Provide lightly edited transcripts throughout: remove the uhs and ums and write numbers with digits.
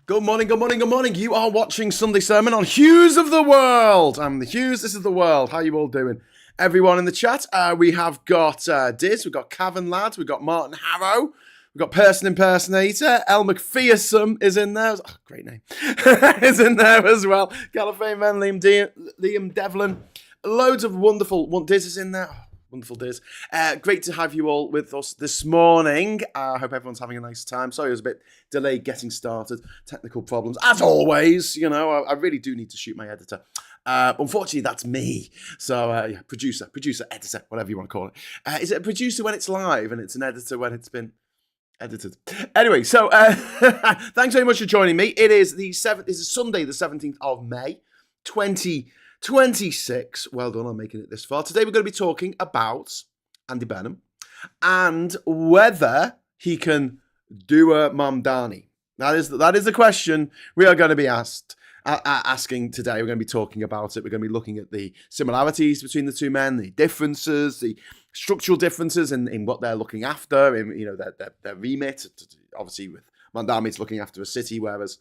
Good morning, good morning, good morning. You are watching Sunday Sermon on Hughes of the World. I'm the Hughes, this is the world. How you all doing? Everyone in the chat, we have got Diz, we've got Cavan Ladd, we've got Martin Harrow, we've got Person Impersonator, Elle McPherson is in there. Oh, great name. Is in there as well. Gallifrey Man, Liam Devlin. Loads of wonderful, Diz is in there. Oh, wonderful Diz. Great to have you all with us this morning. I hope everyone's having a nice time. Sorry, I was a bit delayed getting started. Technical problems, as always. You know, I really do need to shoot my editor. Unfortunately, that's me. So, yeah, producer, editor, whatever you want to call it. Is it a producer when it's live and it's an editor when it's been edited? Anyway, so thanks very much for joining me. It is Sunday, the 17th of May, 2026. Well done on making it this far. Today we're going to be talking about Andy Burnham and whether he can do a Mamdani. That is the question we are going to be asking today. We're going to be talking about it. We're going to be looking at the similarities between the two men, the differences, the structural differences in what they're looking after, in their remit. Obviously, with Mamdani, it's looking after a city, whereas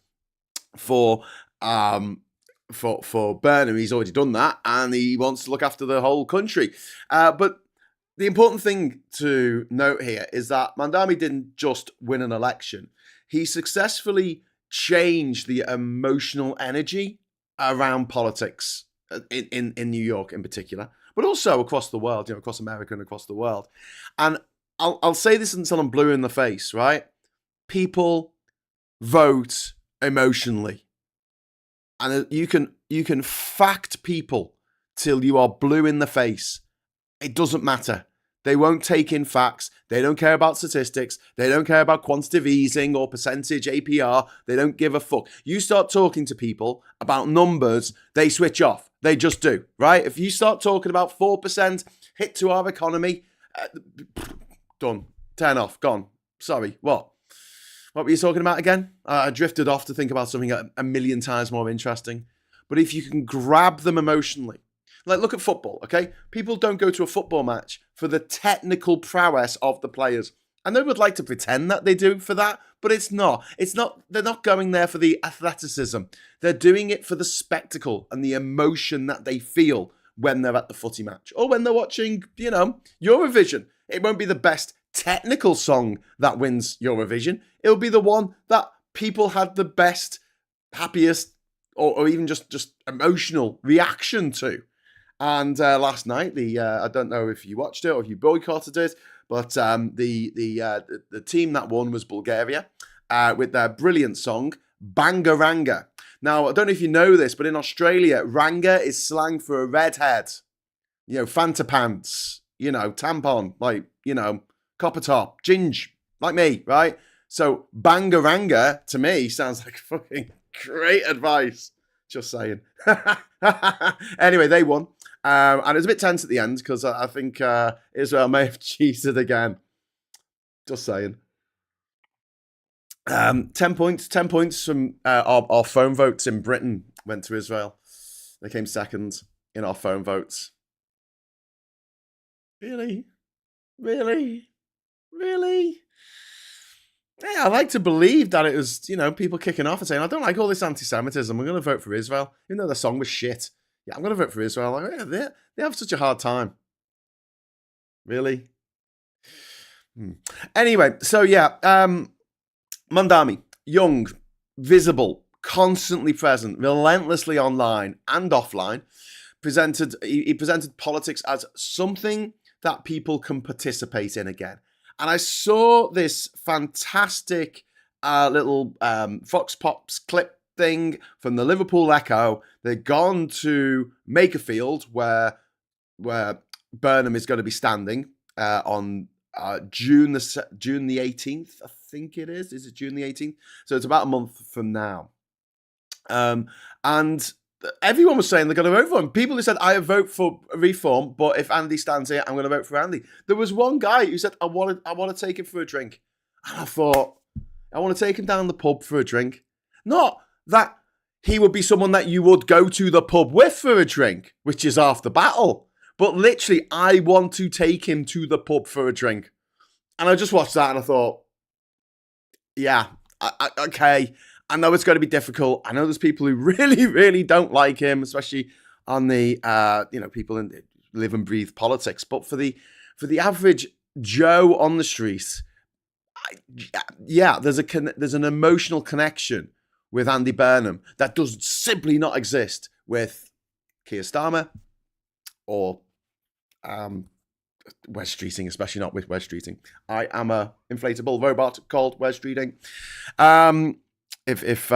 for Burnham, he's already done that, and he wants to look after the whole country. But the important thing to note here is that Mamdani didn't just win an election; he successfully changed the emotional energy around politics in New York in particular, but also across the world, across America and across the world. And I'll say this until I'm blue in the face, right? People vote emotionally. And you can fact people till you are blue in the face. It doesn't matter. They won't take in facts. They don't care about statistics. They don't care about quantitative easing or percentage APR. They don't give a fuck. You start talking to people about numbers, they switch off. They just do, right? If you start talking about 4% hit to our economy, done. Turn off. Gone. Sorry. What? What were you talking about again? I drifted off to think about something a million times more interesting. But if you can grab them emotionally, like look at football, okay? People don't go to a football match for the technical prowess of the players. And they would like to pretend that they do for that, but it's not. They're not going there for the athleticism. They're doing it for the spectacle and the emotion that they feel when they're at the footy match or when they're watching, Eurovision. It won't be the best technical song that wins Eurovision. It'll be the one that people had the best, happiest, or even just emotional reaction to. And last night, I don't know if you watched it or if you boycotted it, but the team that won was Bulgaria with their brilliant song Bangaranga. Now, I don't know if you know this, but in Australia, ranga is slang for a redhead. Fanta pants, tampon, copper top, ginge, like me, right? So Bangaranga, to me, sounds like fucking great advice. Just saying. Anyway, they won. And it was a bit tense at the end because I think Israel may have cheated again. Just saying. 10 points from our phone votes in Britain went to Israel. They came second in our phone votes. Really? Yeah, I like to believe that it was, people kicking off and saying, I don't like all this anti-Semitism. I'm going to vote for Israel, even though the song was shit. Yeah, I'm going to vote for Israel. Like, yeah, they have such a hard time. Really? Anyway, so yeah, Mamdani, young, visible, constantly present, relentlessly online and offline, he presented politics as something that people can participate in again. And I saw this fantastic little Fox Pops clip thing from the Liverpool Echo. They've gone to Makerfield, where Burnham is going to be standing on June the 18th, I think it is. Is it June the 18th? So it's about a month from now. And everyone was saying they're going to vote for him. People who said, I vote for reform, but if Andy stands here, I'm going to vote for Andy. There was one guy who said, I want to take him for a drink. And I thought, I want to take him down the pub for a drink. Not that he would be someone that you would go to the pub with for a drink, which is half the battle. But literally, I want to take him to the pub for a drink. And I just watched that and I thought, yeah, okay. I know it's going to be difficult. I know there's people who really, really don't like him, especially on the people in live and breathe politics. But for the average Joe on the street, there's an emotional connection with Andy Burnham that does simply not exist with Keir Starmer or Wes Streeting, especially not with Wes Streeting. I am a inflatable robot called Wes Streeting. If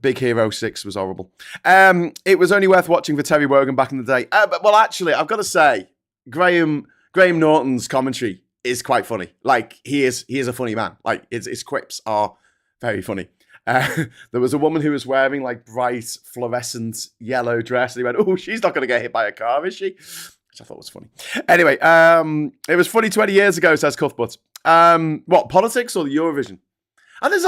Big Hero 6 was horrible. It was only worth watching for Terry Wogan back in the day. Well, actually, I've got to say, Graham Norton's commentary is quite funny. Like, he is a funny man. Like, his quips are very funny. There was a woman who was wearing like bright fluorescent yellow dress, and he went, "Oh, she's not going to get hit by a car, is she?" Which I thought was funny. Anyway, it was funny 20 years ago, says Cuthbert. What, politics or the Eurovision? And there's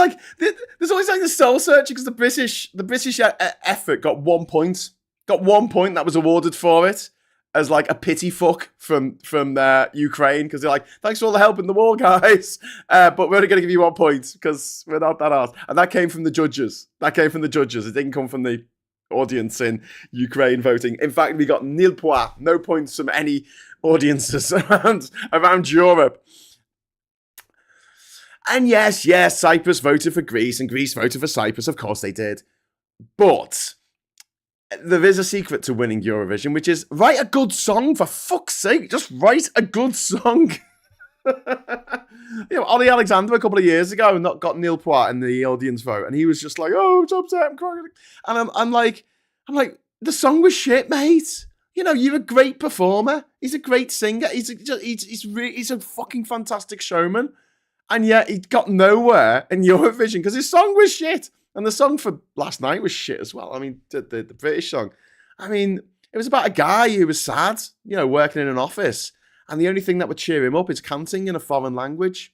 always like the soul searching because the British effort got 1 point. Got 1 point that was awarded for it as like a pity fuck from Ukraine, because they're like, thanks for all the help in the war, guys, but we're only going to give you 1 point because we're not that hard. And that came from the judges. It didn't come from the audience in Ukraine voting. In fact, we got nil point, no points from any audiences around Europe. And yes, Cyprus voted for Greece and Greece voted for Cyprus. Of course they did. But there is a secret to winning Eurovision, which is write a good song, for fuck's sake. Just write a good song. Ollie Alexander a couple of years ago got nil point in the audience vote, and he was just like, "Oh, it's upset, I'm crying." And I'm like, the song was shit, mate. You're a great performer. He's a great singer. He's a fucking fantastic showman, and yet he got nowhere in Eurovision because his song was shit. And the song for last night was shit as well. I mean, the British song. I mean, it was about a guy who was sad, working in an office. And the only thing that would cheer him up is canting in a foreign language.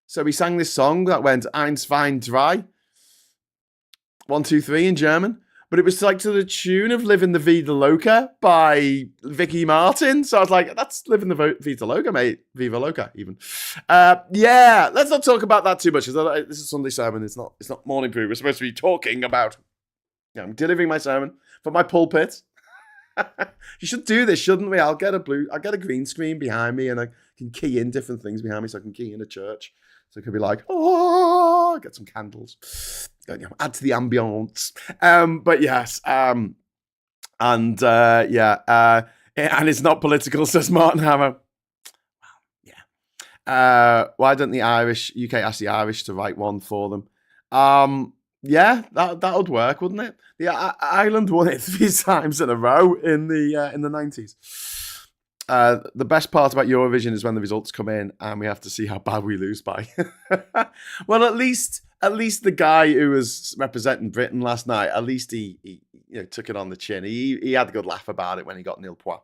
So he sang this song that went, Eins, zwei, drei. 1, 2, 3 in German. But it was like to the tune of Living the Vida Loca by Vicky Martin. So I was like, that's Living the Vida Loca, mate. Viva Loca, even. Let's not talk about that too much. This is Sunday sermon. It's not morning brew. We're supposed to be talking about, I'm delivering my sermon from my pulpit. You should do this, shouldn't we? I'll get a green screen behind me, and I can key in different things behind me, so I can key in a church. So it could be like, oh, get some candles, add to the ambience. But yes, and it's not political, says Martin Hammer. Why don't the UK ask the Irish to write one for them? That would work, wouldn't it? Ireland won it 3 times in a row in the 90s. The best part about Eurovision is when the results come in and we have to see how bad we lose by. Well, at least the guy who was representing Britain last night, at least he took it on the chin. He had a good laugh about it when he got nil point.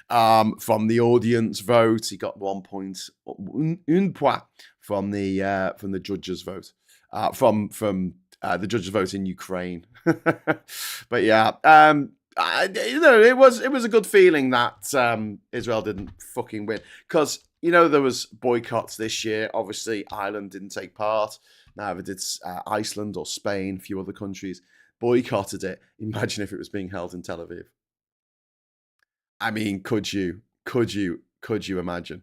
From the audience vote, he got 1 point, un point from the judges' vote. From the judges' vote in Ukraine. But yeah, it was a good feeling that Israel didn't fucking win, because there was boycotts this year. Obviously, Ireland didn't take part. Neither did Iceland or Spain. A few other countries boycotted it. Imagine if it was being held in Tel Aviv. I mean, could you imagine?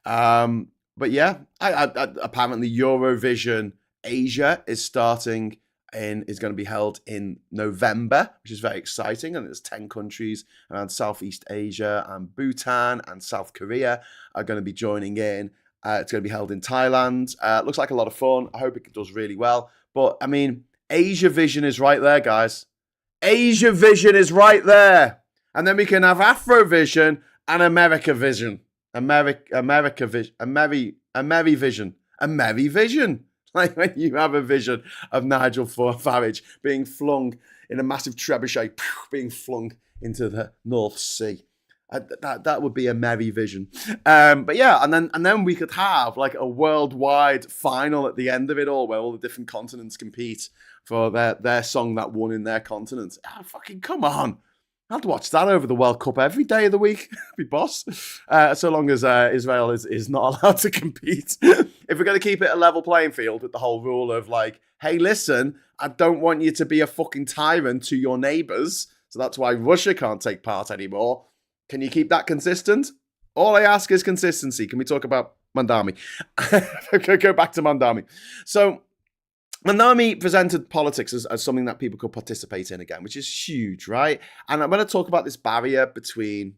But yeah, apparently Eurovision Asia is starting is going to be held in November, which is very exciting. And there's 10 countries around Southeast Asia, and Bhutan and South Korea are going to be joining in. It's going to be held in Thailand. Looks like a lot of fun. I hope it does really well. But I mean, Asia Vision is right there, guys. Asia Vision is right there. And then we can have Afrovision and America Vision. America Vision. A merry vision. Like when you have a vision of Nigel Farage being flung in a massive trebuchet, being flung into the North Sea. That would be a merry vision. But yeah, and then we could have like a worldwide final at the end of it all, where all the different continents compete for their song that won in their continent. Fucking come on. I'd watch that over the World Cup every day of the week. Be boss. So long as Israel is not allowed to compete. If we're going to keep it a level playing field with the whole rule of like, hey, listen, I don't want you to be a fucking tyrant to your neighbors. So that's why Russia can't take part anymore. Can you keep that consistent? All I ask is consistency. Can we talk about Mamdani? Go back to Mamdani. So Mamdani presented politics as something that people could participate in again, which is huge, right? And I'm going to talk about this barrier between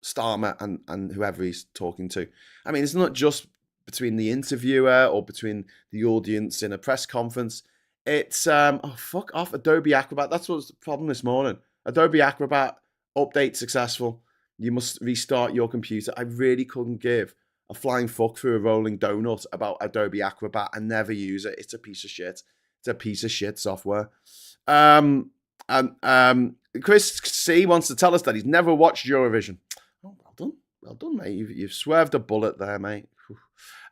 Starmer and whoever he's talking to. I mean, it's not just between the interviewer or between the audience in a press conference. It's, fuck off, Adobe Acrobat. That's what was the problem this morning. Adobe Acrobat, update successful. You must restart your computer. I really couldn't give a flying fuck through a rolling donut about Adobe Acrobat and never use it. It's a piece of shit. It's a piece of shit software. Chris C wants to tell us that he's never watched Eurovision. Oh, well done, mate. You've swerved a bullet there, mate.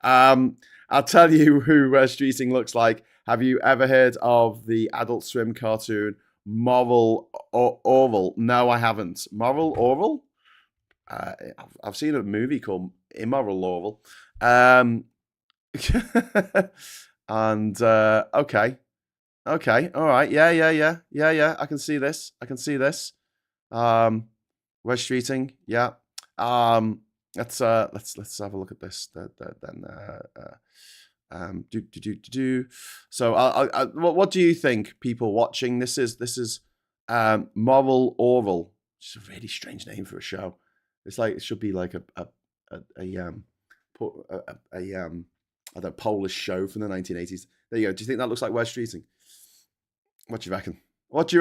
I'll tell you who Streeting looks like. Have you ever heard of the Adult Swim cartoon Moral Orville? No, I haven't. Moral Orville? I've seen a movie called Immoral Orville. And okay, all right, yeah. I can see this. West Streeting, yeah. Let's have a look at this. So, what do you think, people watching? This is Moral Orville. It's a really strange name for a show. It's like it should be like a Polish show from the 1980s. There you go. Do you think that looks like West Streeting? What do you reckon? What do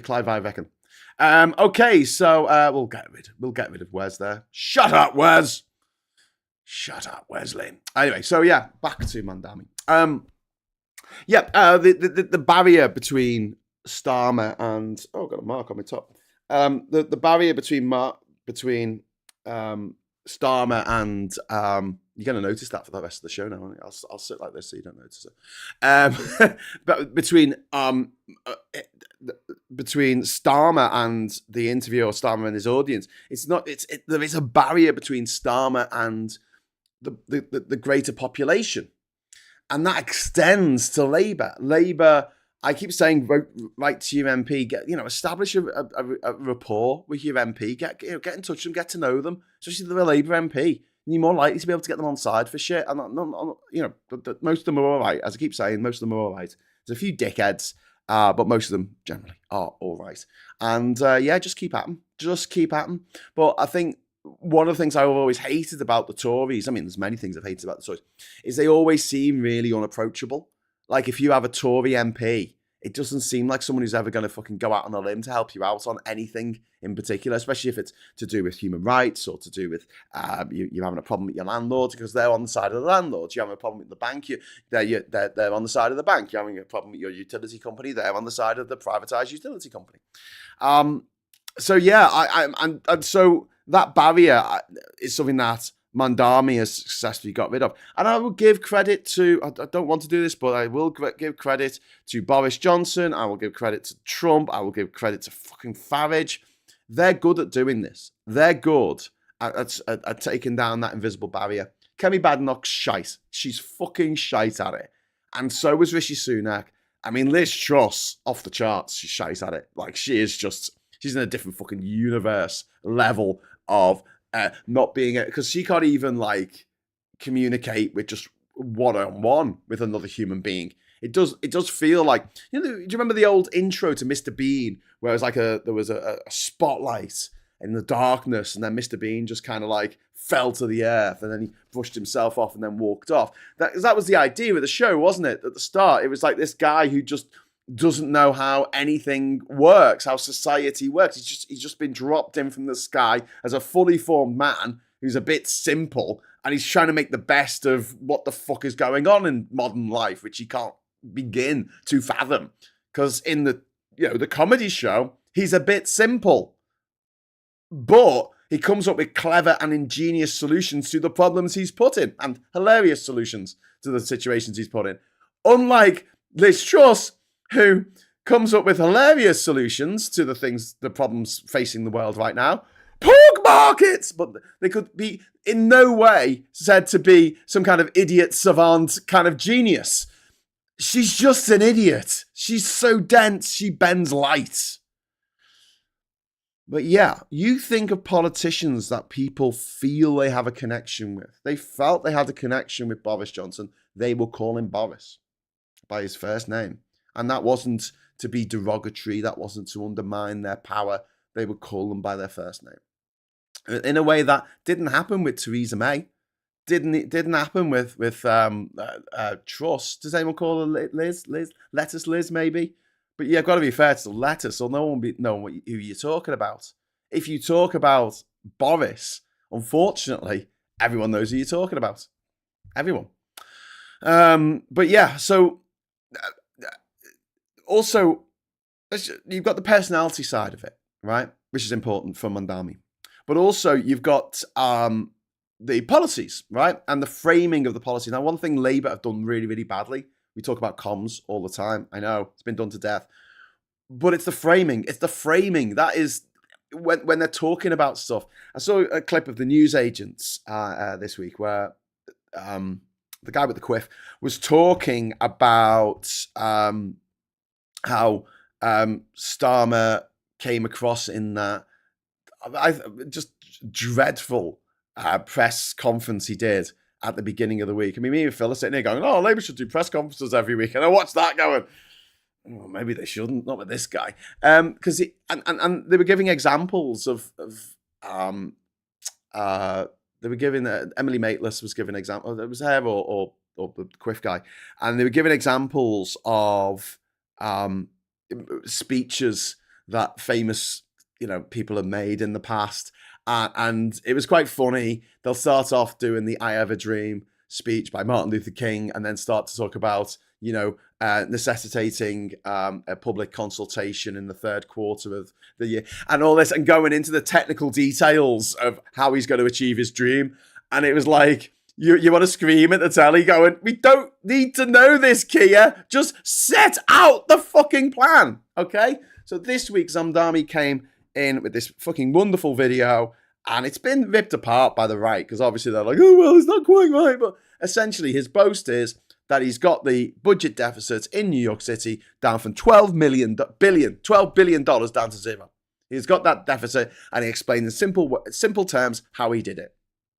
Clive I reckon? Okay, so we'll get rid of Wes there. Shut up, Wes. Shut up, Wesley. Anyway, so yeah, back to Mamdani. The barrier between Starmer and I've got a mark on my top. The barrier between Starmer and you're going to notice that for the rest of the show now. Aren't you? I'll sit like this so you don't notice it. But between Starmer and the interviewer, or Starmer and his audience, there is a barrier between Starmer and the greater population, and that extends to Labour. Labour. I keep saying, write to your MP, establish a rapport with your MP, get in touch with them, get to know them, especially if they're a Labour MP. And you're more likely to be able to get them on side for shit. And most of them are all right. As I keep saying, most of them are all right. There's a few dickheads, but most of them generally are all right. And just keep at them. Just keep at them. But I think one of the things I've always hated about the Tories, I mean, there's many things I've hated about the Tories, is they always seem really unapproachable. Like if you have a Tory MP, it doesn't seem like someone who's ever going to fucking go out on a limb to help you out on anything in particular, especially if it's to do with human rights or to do with you're having a problem with your landlord because they're on the side of the landlord. You're having a problem with the bank, they're on the side of the bank. You're having a problem with your utility company, they're on the side of the privatized utility company. So that barrier is something that Mamdani has successfully got rid of. And I will give credit to, I don't want to do this, but I will give credit to Boris Johnson. I will give credit to Trump. I will give credit to fucking Farage. They're good at doing this. They're good at taking down that invisible barrier. Kemi Badenoch's shite. She's fucking shite at it. And so was Rishi Sunak. I mean, Liz Truss, off the charts, she's shite at it. Like, she's in a different fucking universe level of not being it, because she can't even like communicate with just one-on-one with another human being. It does feel like, do you remember the old intro to Mr. Bean where it was like there was a spotlight in the darkness and then Mr. Bean just kind of like fell to the earth and then he brushed himself off and then walked off. That was the idea of the show, wasn't it? At the start, it was like this guy who just doesn't know how anything works, how society works. He's just been dropped in from the sky as a fully formed man who's a bit simple, and he's trying to make the best of what the fuck is going on in modern life, which he can't begin to fathom. Because in the comedy show, he's a bit simple, but he comes up with clever and ingenious solutions to the problems he's put in, and hilarious solutions to the situations he's put in. Unlike Liz Truss, who comes up with hilarious solutions to the problems facing the world right now. Pork markets! But they could be in no way said to be some kind of idiot savant kind of genius. She's just an idiot. She's so dense, she bends light. But yeah, you think of politicians that people feel they have a connection with. They felt they had a connection with Boris Johnson. They will call him Boris by his first name. And that wasn't to be derogatory. That wasn't to undermine their power. They would call them by their first name. In a way that didn't happen with Theresa May. Didn't happen with Truss. Does anyone call her Liz? Lettuce Liz, maybe? But you've got to be fair to the lettuce, or no one will know who you're talking about. If you talk about Boris, unfortunately, everyone knows who you're talking about. Everyone. But yeah, so also, you've got the personality side of it, right? Which is important for Mamdani. But also, you've got the policies, right? And the framing of the policy. Now, one thing Labour have done really, really badly, we talk about comms all the time. I know, it's been done to death. But it's the framing. It's the framing. That is, when they're talking about stuff. I saw a clip of the newsagents this week where the guy with the quiff was talking about how Starmer came across in that just dreadful press conference he did at the beginning of the week. I mean, me and Phil are sitting here going, oh, Labour should do press conferences every week. And I watched that going, well, maybe they shouldn't, not with this guy. Because and they were giving examples of they were giving, Emily Maitlis was giving examples, it was her or the quiff guy. And they were giving examples of speeches that famous, people have made in the past. And it was quite funny. They'll start off doing the I Have a Dream speech by Martin Luther King and then start to talk about, necessitating a public consultation in the third quarter of the year and all this and going into the technical details of how he's going to achieve his dream. And it was like, you want to scream at the telly going, we don't need to know this, Kia. Just set out the fucking plan, okay? So this week, Mamdani came in with this fucking wonderful video, and it's been ripped apart by the right because obviously they're like, oh well, it's not quite right. But essentially, his boast is that he's got the budget deficit in New York City down from $12 billion down to zero. He's got that deficit, and he explained in simple terms how he did it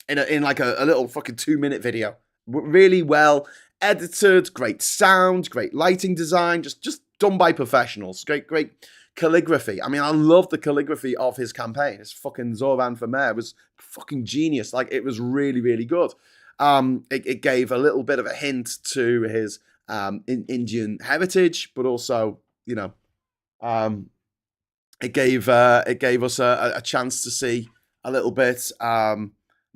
in like a little fucking 2-minute video. Really well edited, great sound, great lighting design, just done by professionals. Great calligraphy. I mean, I love the calligraphy of his campaign. His fucking Zohran for mayor was fucking genius. Like, it was really, really good. It gave a little bit of a hint to his Indian heritage, but also, it gave us a chance to see a little bit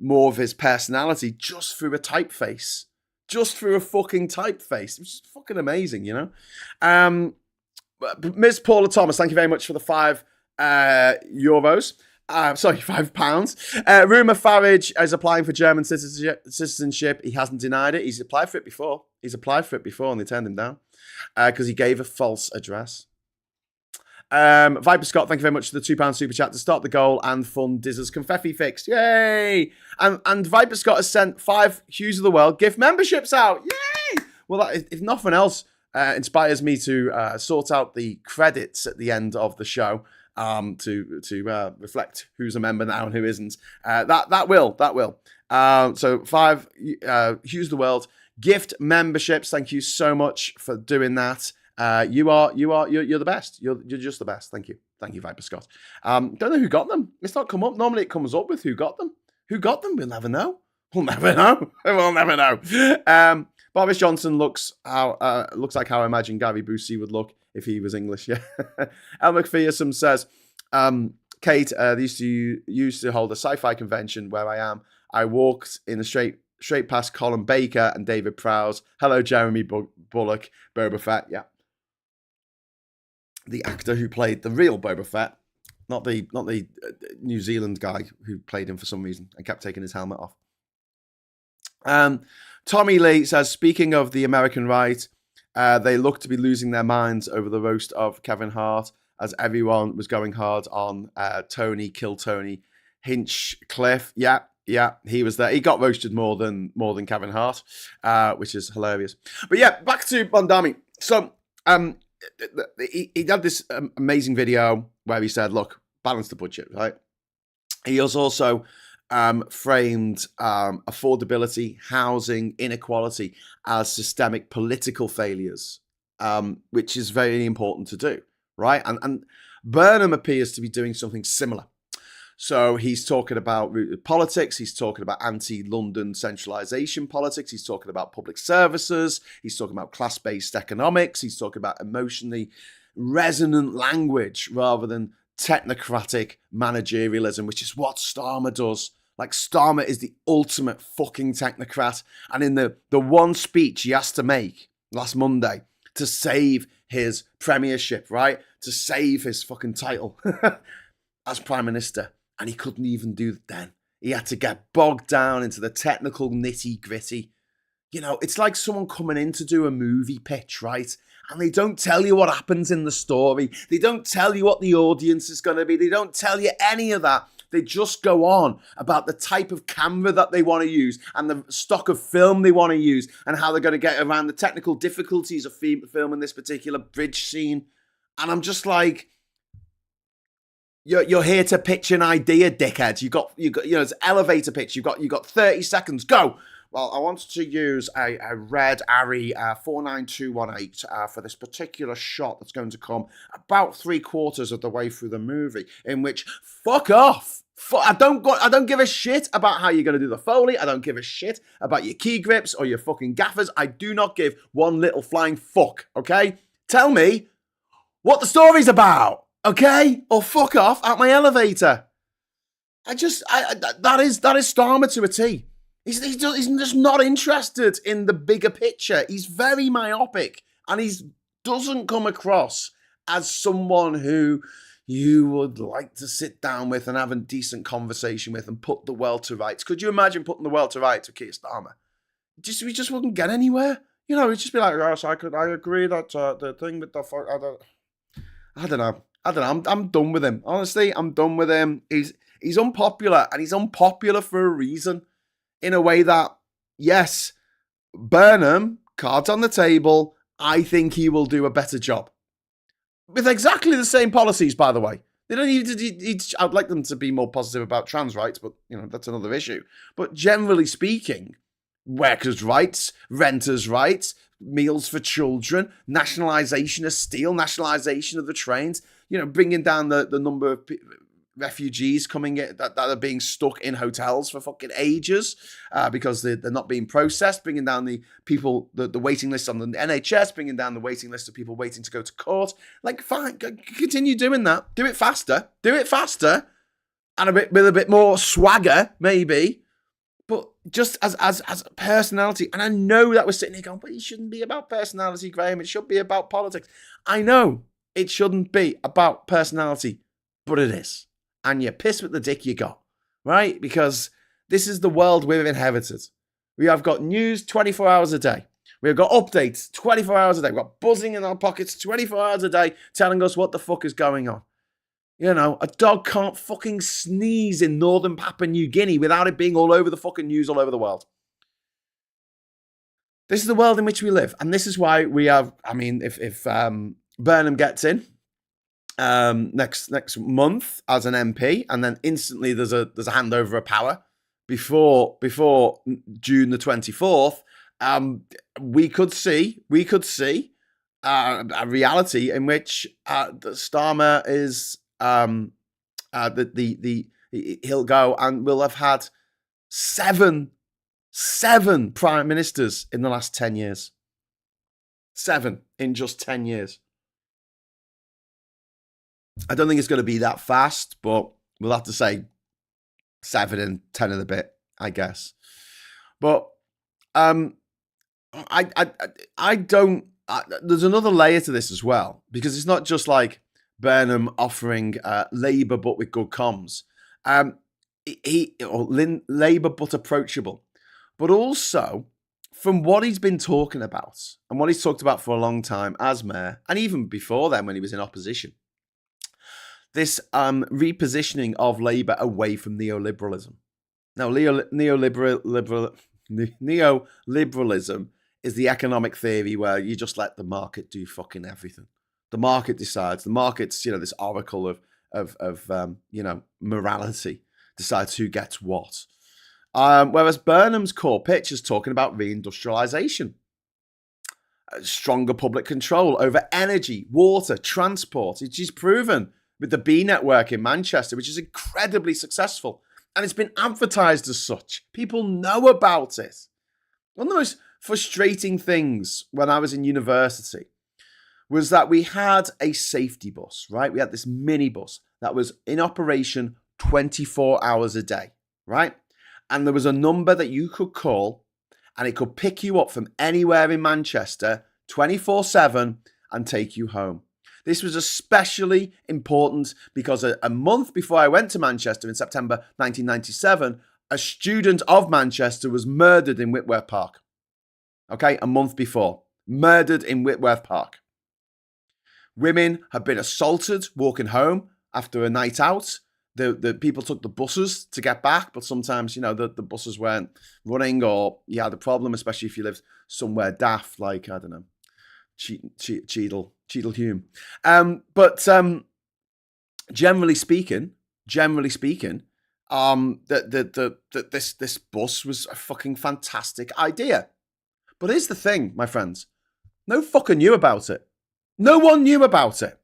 more of his personality just through a typeface. Just through a fucking typeface. It was fucking amazing, Ms. Paula Thomas, thank you very much for the €5. £5. Rumour Farage is applying for German citizenship. He hasn't denied it. He's applied for it before. And they turned him down because he gave a false address. Viper Scott, thank you very much for the £2 super chat to start the goal and fund Dizz's confetti fix. Yay! And Viper Scott has sent 5 Hughes of the World gift memberships out. Yay! Well, that, if nothing else, inspires me to sort out the credits at the end of the show to reflect who's a member now and who isn't. That will. So 5 Hughes the World gift memberships. Thank you so much for doing that. You're the best. You're just the best. Thank you, Viper Scott. Don't know who got them. It's not come up. Normally it comes up with who got them. Who got them? We'll never know. We'll never know. Boris Johnson looks like how I imagine Gary Busey would look if he was English. Yeah. El McPherson says, Kate, they used to hold a sci-fi convention where I am. I walked in the straight past Colin Baker and David Prowse. Hello, Jeremy Bullock, Boba Fett. Yeah, the actor who played the real Boba Fett, not the New Zealand guy who played him for some reason and kept taking his helmet off. Tommy Lee says, speaking of the American right, They looked to be losing their minds over the roast of Kevin Hart, as everyone was going hard on Tony, Kill Tony, Hinchcliffe. Yeah, he was there. He got roasted more than Kevin Hart, which is hilarious. But yeah, back to Mamdani. So he had this amazing video where he said, "Look, balance the budget, right?" He has also framed affordability, housing, inequality as systemic political failures, which is very important to do, right? And Burnham appears to be doing something similar. So he's talking about politics, he's talking about anti-London centralisation politics, he's talking about public services, he's talking about class-based economics, he's talking about emotionally resonant language rather than technocratic managerialism, which is what Starmer does. Like, Starmer is the ultimate fucking technocrat. And in the one speech he has to make last Monday to save his premiership, right? To save his fucking title as Prime Minister. And he couldn't even do that then. He had to get bogged down into the technical nitty gritty. You know, it's like someone coming in to do a movie pitch, right? And they don't tell you what happens in the story. They don't tell you what the audience is going to be. They don't tell you any of that. They just go on about the type of camera that they want to use and the stock of film they want to use and how they're going to get around the technical difficulties of filming this particular bridge scene. And I'm just like, You're here to pitch an idea, dickheads. You got, it's elevator pitch. You got 30 seconds. Go. Well, I wanted to use a red Arri 49218 for this particular shot that's going to come about 3/4 of the way through the movie. In which, fuck off. I don't give a shit about how you're going to do the Foley. I don't give a shit about your key grips or your fucking gaffers. I do not give one little flying fuck. Okay, tell me what the story's about. Okay? Or fuck off out my elevator. That is Starmer to a T. He's just not interested in the bigger picture. He's very myopic and he doesn't come across as someone who you would like to sit down with and have a decent conversation with and put the world to rights. Could you imagine putting the world to rights with Keir Starmer? We just wouldn't get anywhere. You know, it'd just be like, yes, I agree that the thing with the... I don't know. I'm done with him. Honestly, I'm done with him. He's unpopular, and he's unpopular for a reason. In a way that, yes, Burnham, cards on the table, I think he will do a better job. With exactly the same policies, by the way. They don't need to, I'd like them to be more positive about trans rights, but, that's another issue. But generally speaking, workers' rights, renters' rights, meals for children, nationalisation of steel, nationalisation of the trains, bringing down the number of refugees coming in that are being stuck in hotels for fucking ages because they're not being processed, bringing down the people, the waiting list on the NHS, bringing down the waiting list of people waiting to go to court. Like, fine, continue doing that. Do it faster, and with a bit more swagger, maybe. But just as personality, and I know that we're sitting here going, but it shouldn't be about personality, Graham. It should be about politics. I know it shouldn't be about personality, but it is. And you're pissed with the dick you got, right? Because this is the world we've inherited. We have got news 24 hours a day. We've got updates 24 hours a day. We've got buzzing in our pockets 24 hours a day telling us what the fuck is going on. A dog can't fucking sneeze in northern Papua New Guinea without it being all over the fucking news all over the world. This is the world in which we live. And this is why we have, if Burnham gets in next month as an MP, and then instantly there's a handover of power before June the 24th, we could see a reality in which Starmer is he'll go and we'll have had seven prime ministers in the last 10 years. 7 in just 10 years. I don't think it's going to be that fast, but we'll have to say 7 and 10 and a bit, I guess. But I don't. There's another layer to this as well, because it's not just like Burnham offering Labour but with good comms. Labour but approachable, but also from what he's been talking about and what he's talked about for a long time as mayor, and even before then when he was in opposition, this repositioning of Labour away from neoliberalism. Now, neoliberalism is the economic theory where you just let the market do fucking everything. The market decides. The market's, this oracle of morality decides who gets what. Whereas Burnham's core pitch is talking about reindustrialisation, stronger public control over energy, water, transport. She's proven with the B network in Manchester, which is incredibly successful. And it's been advertised as such. People know about it. One of the most frustrating things when I was in university was that we had a safety bus, right? We had this minibus that was in operation 24 hours a day, right? And there was a number that you could call and it could pick you up from anywhere in Manchester 24/7 and take you home. This was especially important because a month before I went to Manchester in September 1997, a student of Manchester was murdered in Whitworth Park. Okay, a month before. Murdered in Whitworth Park. Women had been assaulted walking home after a night out. The people took the buses to get back, but sometimes, the buses weren't running or you had a problem, especially if you lived somewhere daft like, I don't know, Cheadle Hume. But generally speaking, this bus was a fucking fantastic idea. But here's the thing, my friends. No fucker knew about it. No one knew about it.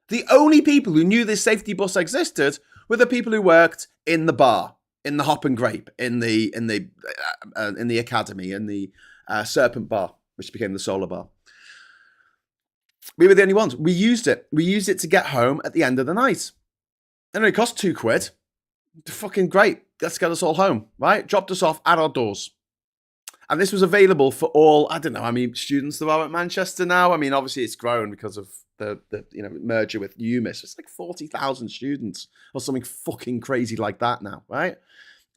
The only people who knew this safety bus existed were the people who worked in the bar, in the Hop and Grape, in the academy, in the Serpent Bar, which became the Solar Bar. We were the only ones. We used it. We used it to get home at the end of the night. And it cost £2. Fucking great. Let's get us all home, right? Dropped us off at our doors. And this was available for all, I don't know how many students there are at Manchester now. I mean, obviously it's grown because of the merger with UMIS. It's like 40,000 students or something fucking crazy like that now, right?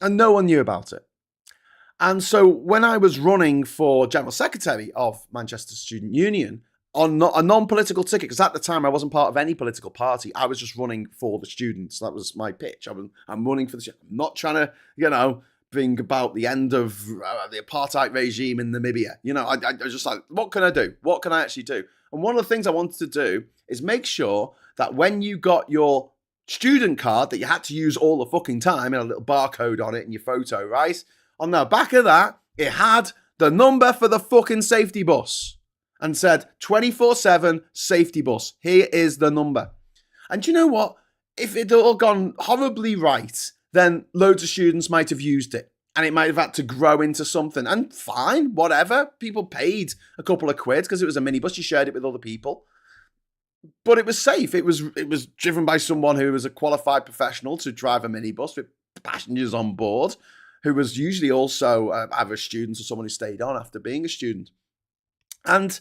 And no one knew about it. And so when I was running for General Secretary of Manchester Student Union on a non-political ticket, because at the time I wasn't part of any political party, I was just running for the students. That was my pitch. I'm running for the students. I'm not trying to, bring about the end of the apartheid regime in Namibia. I was just like, what can I do? What can I actually do? And one of the things I wanted to do is make sure that when you got your student card that you had to use all the fucking time and a little barcode on it and your photo, right? On the back of that, it had the number for the fucking safety bus and said 24/7 safety bus. Here is the number. And you know what? If it had all gone horribly right, then loads of students might have used it. And it might have had to grow into something. And fine, whatever. People paid a couple of quid because it was a minibus. You shared it with other people. But it was safe. It was driven by someone who was a qualified professional to drive a minibus with passengers on board, who was usually also either a student or someone who stayed on after being a student. And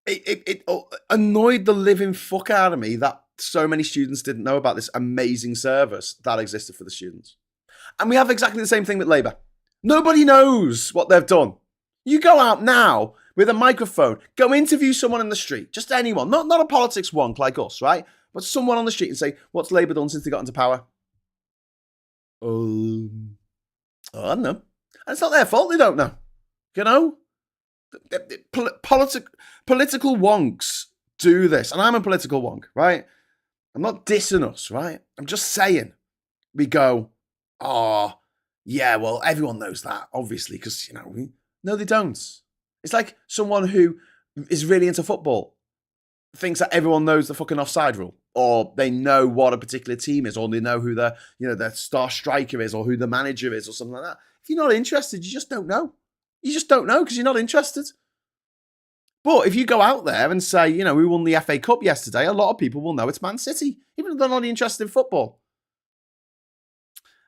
it annoyed the living fuck out of me that so many students didn't know about this amazing service that existed for the students. And we have exactly the same thing with Labour. Nobody knows what they've done. You go out now with a microphone, go interview someone in the street, just anyone, not a politics wonk like us, right? But someone on the street and say, what's Labour done since they got into power? I don't know. And it's not their fault they don't know. Political wonks do this. And I'm a political wonk, right? I'm not dissing us, right? I'm just saying we go, oh, yeah, well, everyone knows that, obviously, because, no, they don't. It's like someone who is really into football thinks that everyone knows the fucking offside rule, or they know what a particular team is, or they know who their star striker is, or who the manager is, or something like that. If you're not interested, you just don't know. You just don't know because you're not interested. But if you go out there and say, we won the FA Cup yesterday, a lot of people will know it's Man City, even if they're not interested in football.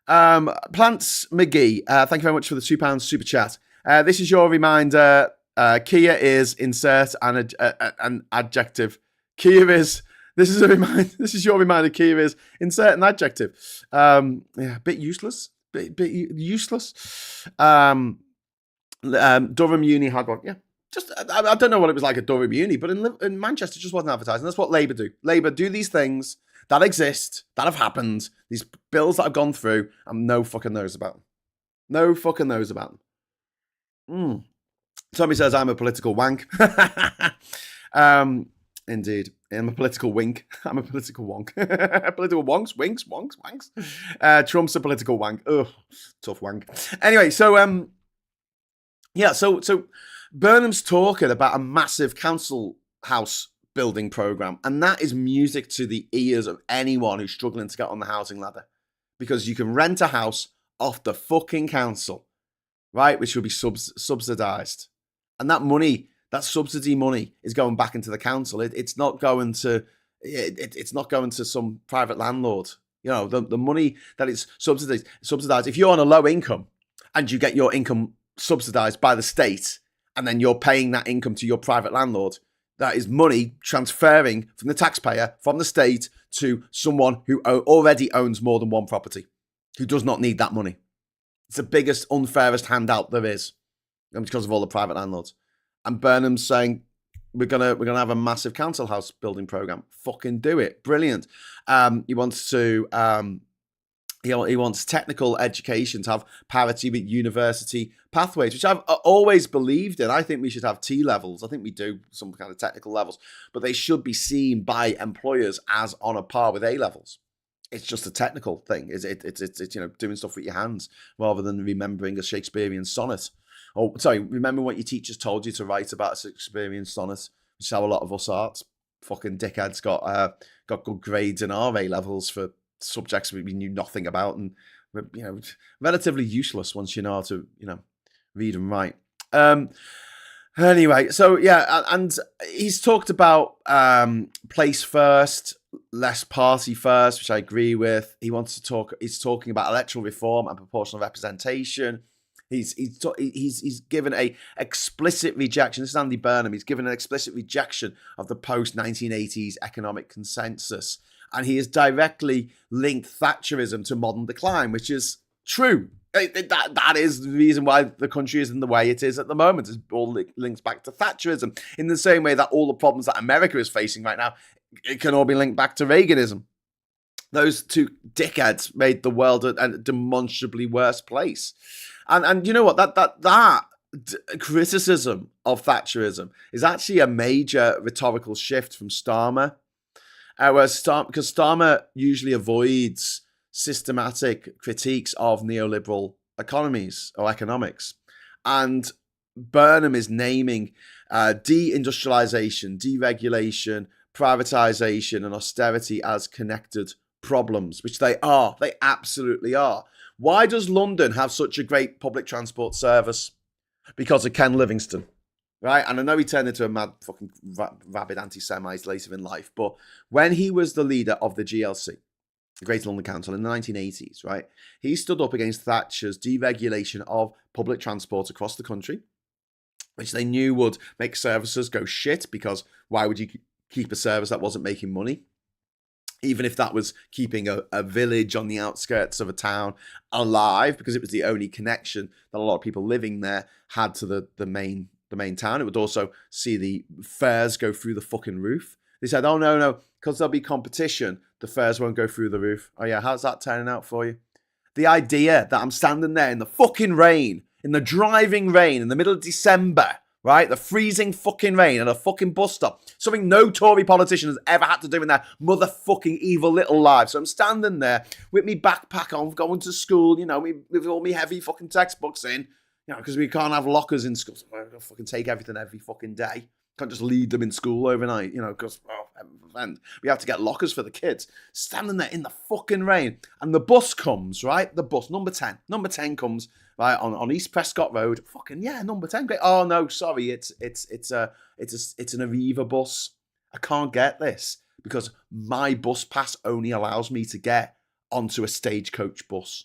Plants McGee, thank you very much for the £2 super chat. This is your reminder. Kia is insert an adjective. Kia is. This is a reminder. This is your reminder. Kia is insert an adjective. A bit useless. Bit useless. Durham Uni had one. Yeah, just I don't know what it was like at Durham Uni, but in Manchester, it just wasn't advertising. That's what Labour do. Labour do these things that exist, that have happened, these bills that have gone through, and no fucking knows about them. No fucking knows about them. Tommy says I'm a political wank. Indeed. I'm a political wink. I'm a political wonk. Political wonks, winks, wonks, wanks. Trump's a political wank. Ugh, tough wank. Anyway, so yeah, so Burnham's talking about a massive council house building program, and that is music to the ears of anyone who's struggling to get on the housing ladder, because you can rent a house off the fucking council, right, which will be subsidised, and that money, that subsidy money, is going back into the council. It's not going to it's not going to some private landlord. You know, the money that is subsidised. If you're on a low income and you get your income subsidised by the state, and then you're paying that income to your private landlord, that is money transferring from the taxpayer, from the state, to someone who already owns more than one property, who does not need that money. It's the biggest, unfairest handout there is, and because of all the private landlords. And Burnham's saying we're gonna have a massive council house building program. Fucking do it, brilliant. He wants to. He wants technical education to have parity with university pathways, which I've always believed in. I think we should have T levels. I think we do some kind of technical levels, but they should be seen by employers as on a par with A levels. It's just a technical thing. It's you know, doing stuff with your hands rather than remembering a Shakespearean sonnet. Or sorry, remember what your teachers told you to write about a Shakespearean sonnet, which is how a lot of us are. Fucking dickheads got good grades in our A levels for subjects we knew nothing about, and you know, relatively useless once you know how to, you know, read and write. Anyway, so yeah, and he's talked about place first, less party first, which I agree with. He's talking about electoral reform and proportional representation. He's given a explicit rejection. This is Andy Burnham. He's given an explicit rejection of the post-1980s economic consensus. And he has directly linked Thatcherism to modern decline, which is true. That is the reason why the country is in the way it is at the moment. It all links back to Thatcherism, in the same way that all the problems that America is facing right now, it can all be linked back to Reaganism. Those two dickheads made the world a demonstrably worse place. And you know what? That criticism of Thatcherism is actually a major rhetorical shift from Starmer. Because Starmer usually avoids systematic critiques of neoliberal economies or economics. And Burnham is naming deindustrialization, deregulation, privatization, and austerity as connected problems, which they are. They absolutely are. Why does London have such a great public transport service? Because of Ken Livingstone. Right, and I know he turned into a mad fucking rabid anti-Semite later in life, but when he was the leader of the GLC, the Greater London Council, in the 1980s, right, he stood up against Thatcher's deregulation of public transport across the country, which they knew would make services go shit, because why would you keep a service that wasn't making money? Even if that was keeping a village on the outskirts of a town alive, because it was the only connection that a lot of people living there had to the main town. It would also see the fares go through the fucking roof. They said, oh, no, because there'll be competition, the fares won't go through the roof. Oh, yeah, how's that turning out for you? The idea that I'm standing there in the fucking rain, in the driving rain, in the middle of December, right? The freezing fucking rain at a fucking bus stop. Something no Tory politician has ever had to do in their motherfucking evil little lives. So I'm standing there with me backpack on, going to school, you know, with all me heavy fucking textbooks in, you know, because we can't have lockers in school. So I've got to fucking take everything every fucking day. Can't just leave them in school overnight, you know, because we have to get lockers for the kids. Standing there in the fucking rain. And the bus comes, right? The bus, number 10. Number 10 comes, right, on East Prescott Road. Fucking, yeah, number 10. Great. Oh, no, sorry, it's an Aviva bus. I can't get this because my bus pass only allows me to get onto a stagecoach bus.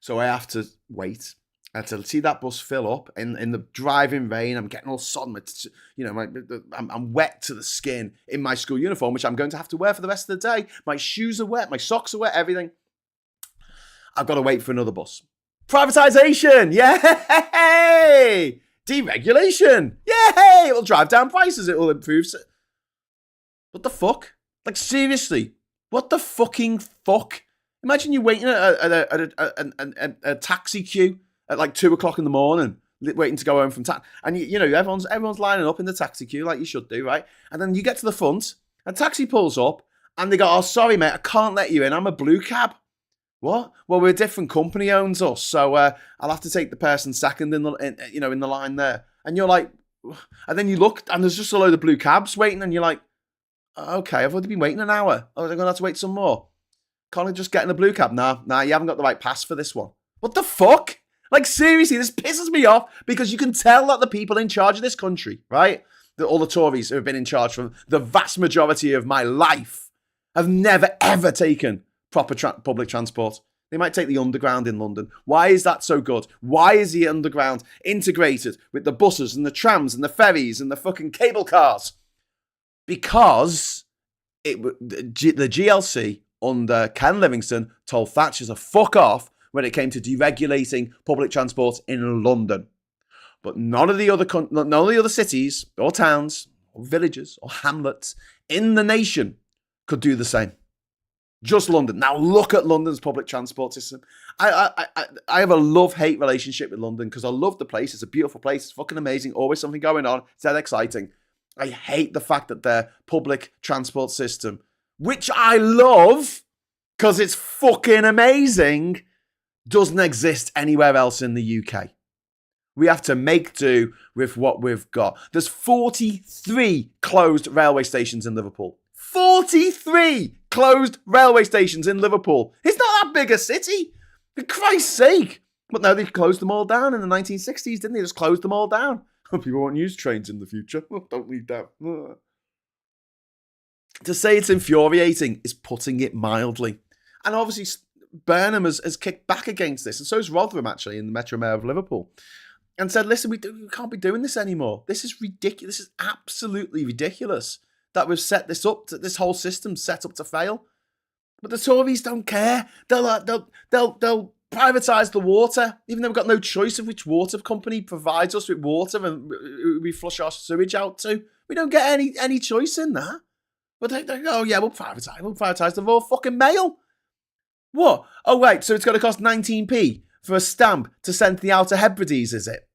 So I have to wait. I had to see that bus fill up in the driving rain. I'm getting all sodden. You know, I'm wet to the skin in my school uniform, which I'm going to have to wear for the rest of the day. My shoes are wet. My socks are wet. Everything. I've got to wait for another bus. Privatisation. Yay! Deregulation. Yay! It will drive down prices. It will improve. What the fuck? Like, seriously. What the fucking fuck? Imagine you waiting at a taxi queue at like 2 o'clock in the morning, waiting to go home from taxi. And, you know, everyone's lining up in the taxi queue like you should do, right? And then you get to the front, and taxi pulls up, and they go, oh, sorry, mate, I can't let you in. I'm a blue cab. What? Well, we're a different company owns us, so I'll have to take the person second in the line there. And you're like, and then you look, and there's just a load of blue cabs waiting, and you're like, okay, I've already been waiting an hour. Oh, I'm going to have to wait some more. Can't I just get in a blue cab? Nah, you haven't got the right pass for this one. What the fuck? Like, seriously, this pisses me off because you can tell that the people in charge of this country, right? All the Tories who have been in charge for the vast majority of my life have never, ever taken proper public transport. They might take the underground in London. Why is that so good? Why is the underground integrated with the buses and the trams and the ferries and the fucking cable cars? Because the GLC under Ken Livingstone told Thatcher to fuck off when it came to deregulating public transport in London. But none of the other cities or towns or villages or hamlets in the nation could do the same. Just London. Now look at London's public transport system. I have a love-hate relationship with London because I love the place. It's a beautiful place. It's fucking amazing. Always something going on. It's that exciting. I hate the fact that their public transport system, which I love because it's fucking amazing, doesn't exist anywhere else in the UK. We have to make do with what we've got. There's 43 closed railway stations in Liverpool. 43 closed railway stations in Liverpool. It's not that big a city. For Christ's sake. But no, they closed them all down in the 1960s, didn't they? Just closed them all down. People won't use trains in the future. Don't need that. To say it's infuriating is putting it mildly. And obviously, Burnham has kicked back against this. And so has Rotherham, actually, in the Metro Mayor of Liverpool. And said, listen, we can't be doing this anymore. This is ridiculous. This is absolutely ridiculous that we've set this up, this whole system's set up to fail. But the Tories don't care. They'll privatise the water, even though we've got no choice of which water company provides us with water and we flush our sewage out to. We don't get any choice in that. But they go, oh yeah, we'll privatise the Royal fucking Mail. What? Oh wait, so it's going to cost 19p for a stamp to send to the Outer Hebrides, is it?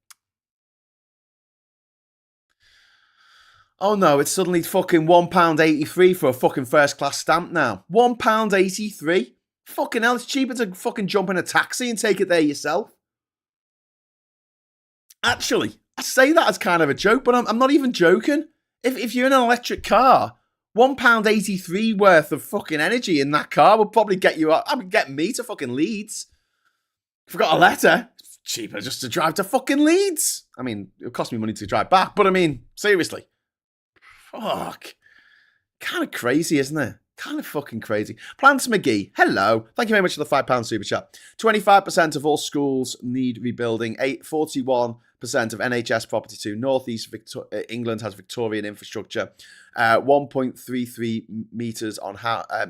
Oh no, it's suddenly fucking £1.83 for a fucking first class stamp now. £1.83? Fucking hell, it's cheaper to fucking jump in a taxi and take it there yourself. Actually, I say that as kind of a joke, but I'm not even joking. If you're in an electric car, £1.83 worth of fucking energy in that car would probably get you up. I would get me to fucking Leeds. If I got a letter, it's cheaper just to drive to fucking Leeds. I mean, it'll cost me money to drive back, but I mean, seriously. Fuck. Kind of crazy, isn't it? Kind of fucking crazy. Plants McGee, hello. Thank you very much for the £5 super chat. 25% of all schools need rebuilding. 41% of NHS property to North East England has Victorian infrastructure. 1.33 metres on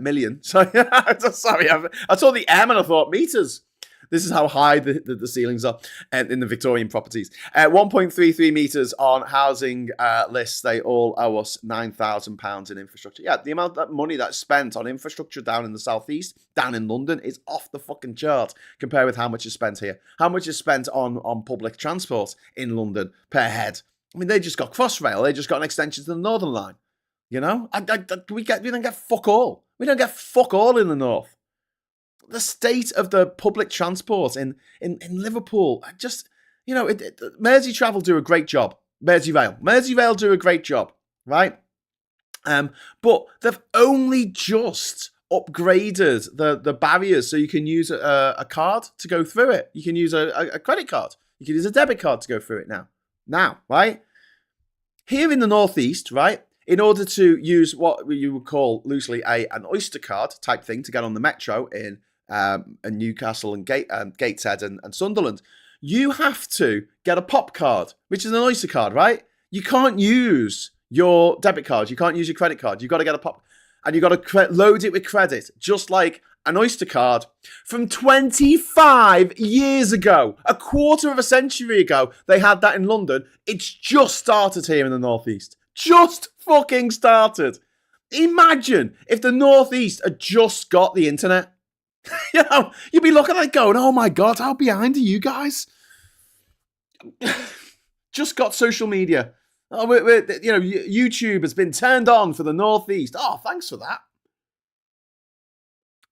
million. Sorry, I saw the M and I thought meters. This is how high the ceilings are in the Victorian properties. 1.33 metres on housing lists. They all owe us £9,000 in infrastructure. Yeah, the amount of money that's spent on infrastructure down in the southeast, down in London, is off the fucking chart compared with how much is spent here. How much is spent on public transport in London per head? I mean, they just got Crossrail. They just got an extension to the Northern Line. You know? We don't get fuck all. We don't get fuck all in the north. The state of the public transport in Liverpool, just, you know, Merseytravel do a great job. Merseyrail do a great job, right? But they've only just upgraded the barriers so you can use a card to go through it. You can use a credit card. You can use a debit card to go through it now, right? Here in the Northeast, right, in order to use what you would call loosely an Oyster card type thing to get on the metro in Newcastle and Gateshead and Sunderland, you have to get a pop card, which is an Oyster card, right? You can't use your debit card. You can't use your credit card. You've got to get a pop, and you've got to load it with credit, just like an Oyster card from 25 years ago. A quarter of a century ago, they had that in London. It's just started here in the Northeast. Just fucking started. Imagine if the Northeast had just got the internet. You know, you'd be looking at it going, oh my God, how behind are you guys? Just got social media. Oh, YouTube has been turned on for the Northeast. Oh, thanks for that.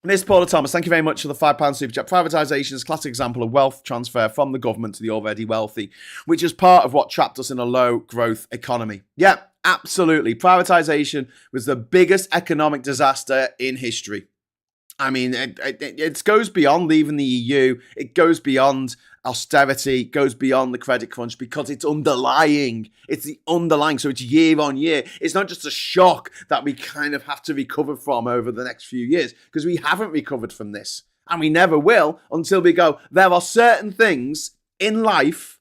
Miss Paula Thomas, thank you very much for the £5 super chat. Privatisation is a classic example of wealth transfer from the government to the already wealthy, which is part of what trapped us in a low growth economy. Yeah, absolutely. Privatisation was the biggest economic disaster in history. I mean, it goes beyond leaving the EU. It goes beyond austerity. It goes beyond the credit crunch because it's underlying. It's the underlying. So it's year on year. It's not just a shock that we kind of have to recover from over the next few years because we haven't recovered from this. And we never will until we go, there are certain things in life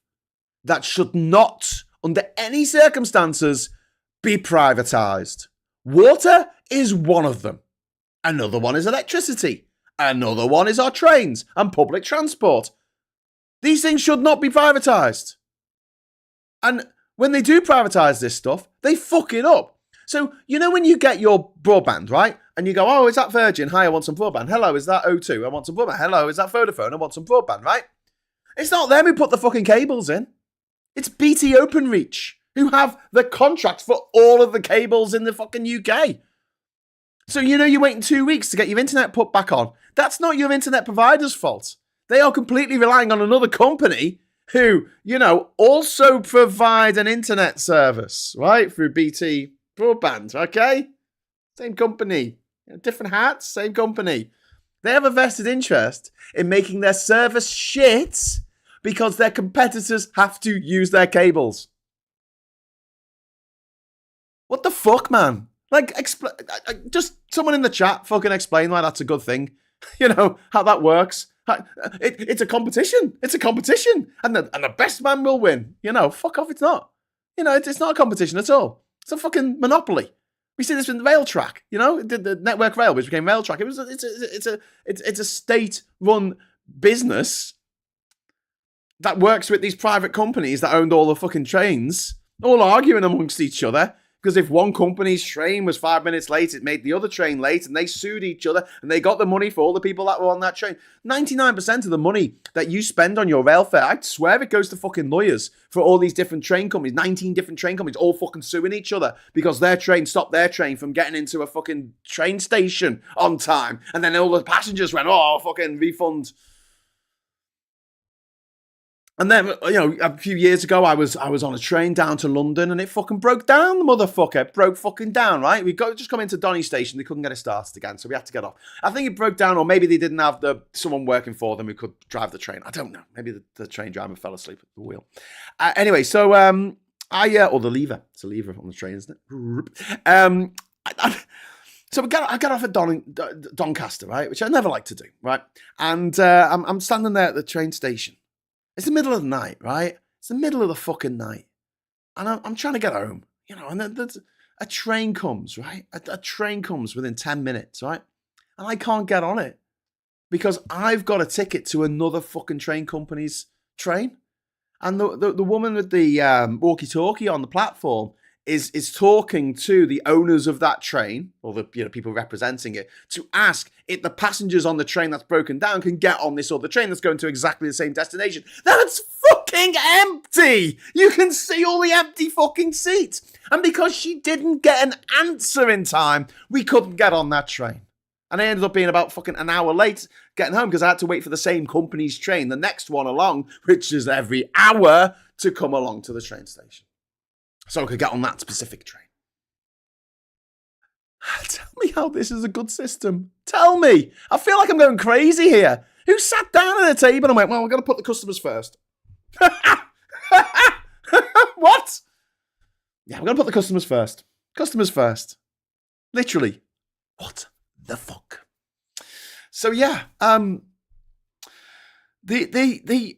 that should not, under any circumstances, be privatised. Water is one of them. Another one is electricity. Another one is our trains and public transport. These things should not be privatised. And when they do privatise this stuff, they fuck it up. So, you know when you get your broadband, right? And you go, oh, is that Virgin? Hi, I want some broadband. Hello, is that O2? I want some broadband. Hello, is that Vodafone? I want some broadband, right? It's not them who put the fucking cables in. It's BT Openreach who have the contract for all of the cables in the fucking UK. So, you know, you're waiting 2 weeks to get your internet put back on. That's not your internet provider's fault. They are completely relying on another company who, you know, also provide an internet service, right? Through BT Broadband, okay? Same company. Different hats, same company. They have a vested interest in making their service shit because their competitors have to use their cables. What the fuck, man? Like, just someone in the chat fucking explain why that's a good thing. You know, how that works. It's a competition. It's a competition. And the best man will win. You know, fuck off, it's not. You know, it's not a competition at all. It's a fucking monopoly. We see this with Rail Track, you know, the Network Rail, which became Rail Track. It's a state-run business that works with these private companies that owned all the fucking trains, all arguing amongst each other. Because if one company's train was 5 minutes late, it made the other train late, and they sued each other, and they got the money for all the people that were on that train. 99% of the money that you spend on your rail fare, I swear it goes to fucking lawyers for all these different train companies. 19 different train companies all fucking suing each other because their train stopped their train from getting into a fucking train station on time. And then all the passengers went, oh, fucking refund. And then, you know, a few years ago, I was on a train down to London and it fucking broke down, the motherfucker. It broke fucking down, right? We just come into Donny Station. They couldn't get it started again, so we had to get off. I think it broke down, or maybe they didn't have someone working for them who could drive the train. I don't know. Maybe the train driver fell asleep at the wheel. Anyway, so or the lever. It's a lever on the train, isn't it? So I got off at Doncaster, right? Which I never like to do, right? And I'm standing there at the train station. It's the middle of the night, right? It's the middle of the fucking night. And I'm trying to get home, you know, and then a train comes, right? A train comes within 10 minutes, right? And I can't get on it because I've got a ticket to another fucking train company's train. And the woman with the walkie-talkie on the platform is talking to the owners of that train, or the people representing it, to ask if the passengers on the train that's broken down can get on this other train that's going to exactly the same destination. That's fucking empty! You can see all the empty fucking seats. And because she didn't get an answer in time, we couldn't get on that train. And I ended up being about fucking an hour late getting home because I had to wait for the same company's train, the next one along, which is every hour, to come along to the train station. So I could get on that specific train. Tell me how this is a good system. Tell me. I feel like I'm going crazy here. Who sat down at a table and went, well, we're going to put the customers first? What? Yeah, we're going to put the customers first. Customers first. Literally. What the fuck? So yeah, the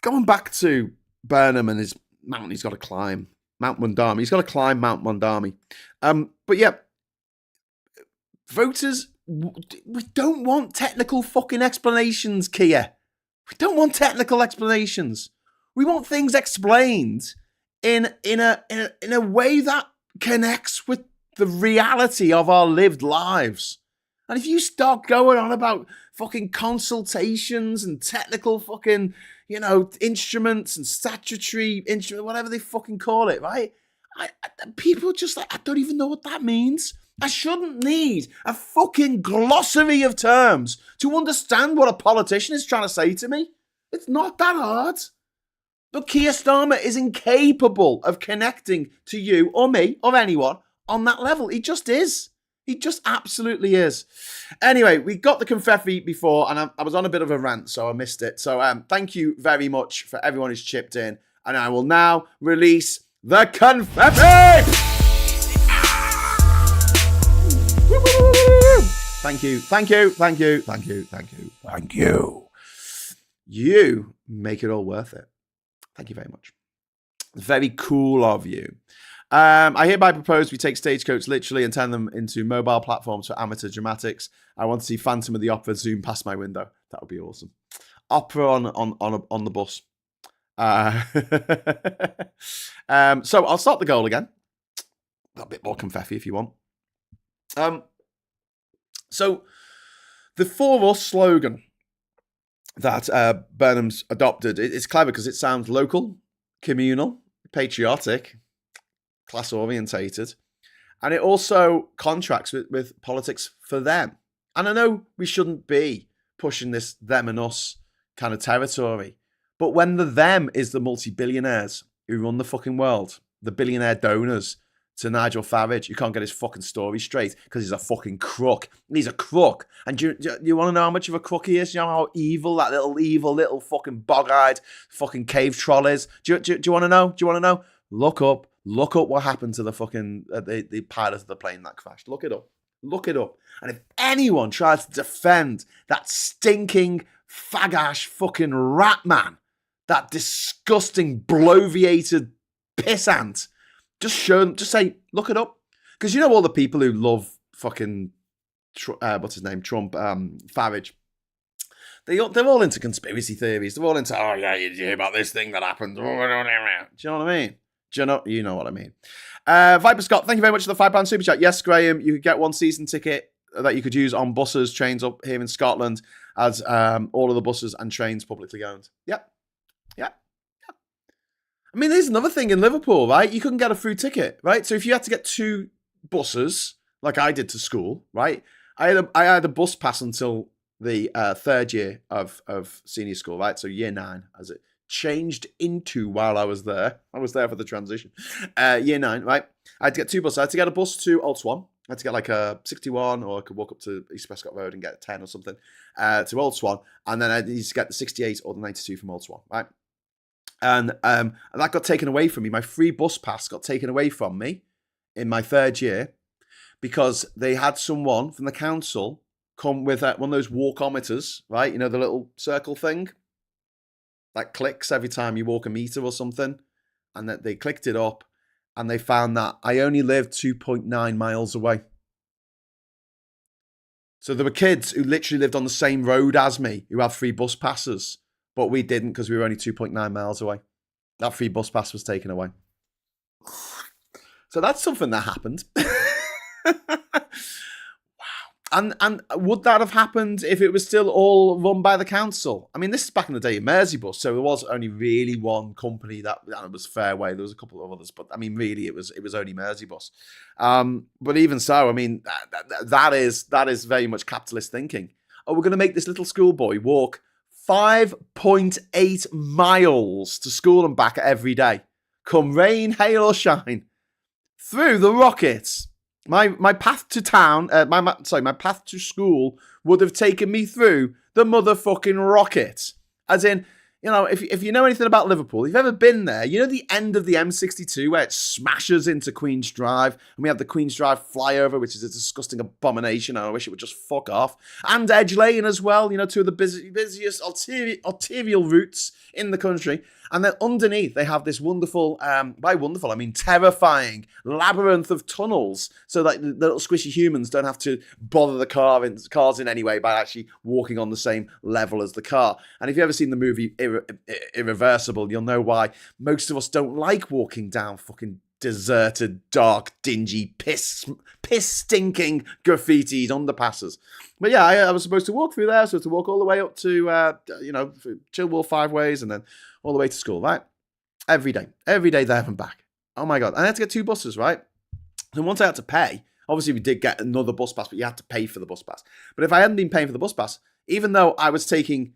going back to Burnham and his mountain he's got to climb, Mount Mamdani. He's got to climb Mount Mamdani. But yeah, Voters, we don't want technical fucking explanations, Kia. We don't want technical explanations. We want things explained in a way that connects with the reality of our lived lives. And if you start going on about fucking consultations and technical fucking, instruments and statutory instruments, whatever they fucking call it, right? People just like, I don't even know what that means. I shouldn't need a fucking glossary of terms to understand what a politician is trying to say to me. It's not that hard. But Keir Starmer is incapable of connecting to you or me or anyone on that level. He just is. He just absolutely is. Anyway, we got the confetti before, and I was on a bit of a rant, so I missed it. So thank you very much for everyone who's chipped in. And I will now release the confetti! Thank you, thank you, thank you, thank you, thank you, thank you. You make it all worth it. Thank you very much. Very cool of you. I hereby propose we take Stagecoach literally and turn them into mobile platforms for amateur dramatics. I want to see Phantom of the Opera zoom past my window. That would be awesome. Opera on the bus. So I'll start the goal again. A bit more confetti if you want. So the For Us slogan that Burnham's adopted, it's clever because it sounds local, communal, patriotic, class orientated, and it also contracts with politics for them. And I know we shouldn't be pushing this them and us kind of territory, but when the them is the multi-billionaires who run the fucking world, the billionaire donors to Nigel Farage, who can't get his fucking story straight because he's a fucking crook. He's a crook. And do you want to know how much of a crook he is? Do you know how evil that little fucking bog-eyed fucking cave troll is? Do you want to know? Do you want to know? Look up what happened to the fucking the pilot of the plane that crashed. Look it up. And if anyone tries to defend that stinking fagash fucking rat man, that disgusting bloviated pissant, just show them, just say, look it up. Because you know all the people who love fucking, what's his name, Trump, Farage. They're all into conspiracy theories. They're all into, oh yeah, you hear about this thing that happened. Do you know what I mean? You know what I mean. Viper Scott, thank you very much for the £5 super chat. Yes, Graham, you could get one season ticket that you could use on buses, trains up here in Scotland, as all of the buses and trains publicly owned. Yeah. I mean, there's another thing in Liverpool, right? You couldn't get a free ticket, right? So if you had to get 2 buses, like I did to school, right? I had a bus pass until the 3rd year of senior school, right? So year 9, as it changed into while I was there. I was there for the transition. Year 9, right? I had to get 2 buses. I had to get a bus to Old Swan. I had to get like a 61, or I could walk up to East Prescott Road and get a 10 or something to Old Swan. And then I needed to get the 68 or the 92 from Old Swan, right? And that got taken away from me. My free bus pass got taken away from me in my 3rd year because they had someone from the council come with one of those walkometers, right? You know, the little circle thing that clicks every time you walk a meter or something. And that they clicked it up and they found that I only lived 2.9 miles away. So there were kids who literally lived on the same road as me who had free bus passes. But we didn't because we were only 2.9 miles away. That free bus pass was taken away. So that's something that happened. Wow. And would that have happened if it was still all run by the council? I mean, this is back in the day of Merseybus, so there was only really one company that was Fairway. There was a couple of others, but I mean, really, it was only Merseybus. But even so, I mean, that is very much capitalist thinking. Oh, we're going to make this little schoolboy walk 5.8 miles to school and back every day, come rain, hail or shine, through the rockets. My path to town, my path to school would have taken me through the motherfucking rocket. As in, you know, if you know anything about Liverpool, if you've ever been there, you know the end of the M62 where it smashes into Queen's Drive, and we have the Queen's Drive flyover, which is a disgusting abomination, and I wish it would just fuck off. And Edge Lane as well, you know, 2 of the busiest arterial routes in the country. And then underneath, they have this wonderful, by wonderful, I mean terrifying labyrinth of tunnels so that the little squishy humans don't have to bother the cars in any way by actually walking on the same level as the car. And if you've ever seen the movie Irreversible, you'll know why most of us don't like walking down fucking deserted, dark, dingy, piss-stinking graffitied underpasses. But yeah, I was supposed to walk through there, so to walk all the way up to, Chilwell 5 ways and then all the way to school, right? Every day there and back. Oh my God. And I had to get 2 buses, right? And once I had to pay, obviously we did get another bus pass, but you had to pay for the bus pass. But if I hadn't been paying for the bus pass, even though I was taking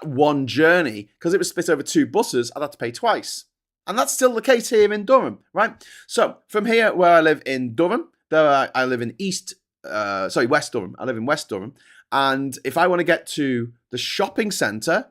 one journey, because it was split over 2 buses, I'd have to pay twice. And that's still the case here in Durham, right? So from here, where I live in Durham, I live in West Durham. I live in West Durham. And if I want to get to the shopping centre,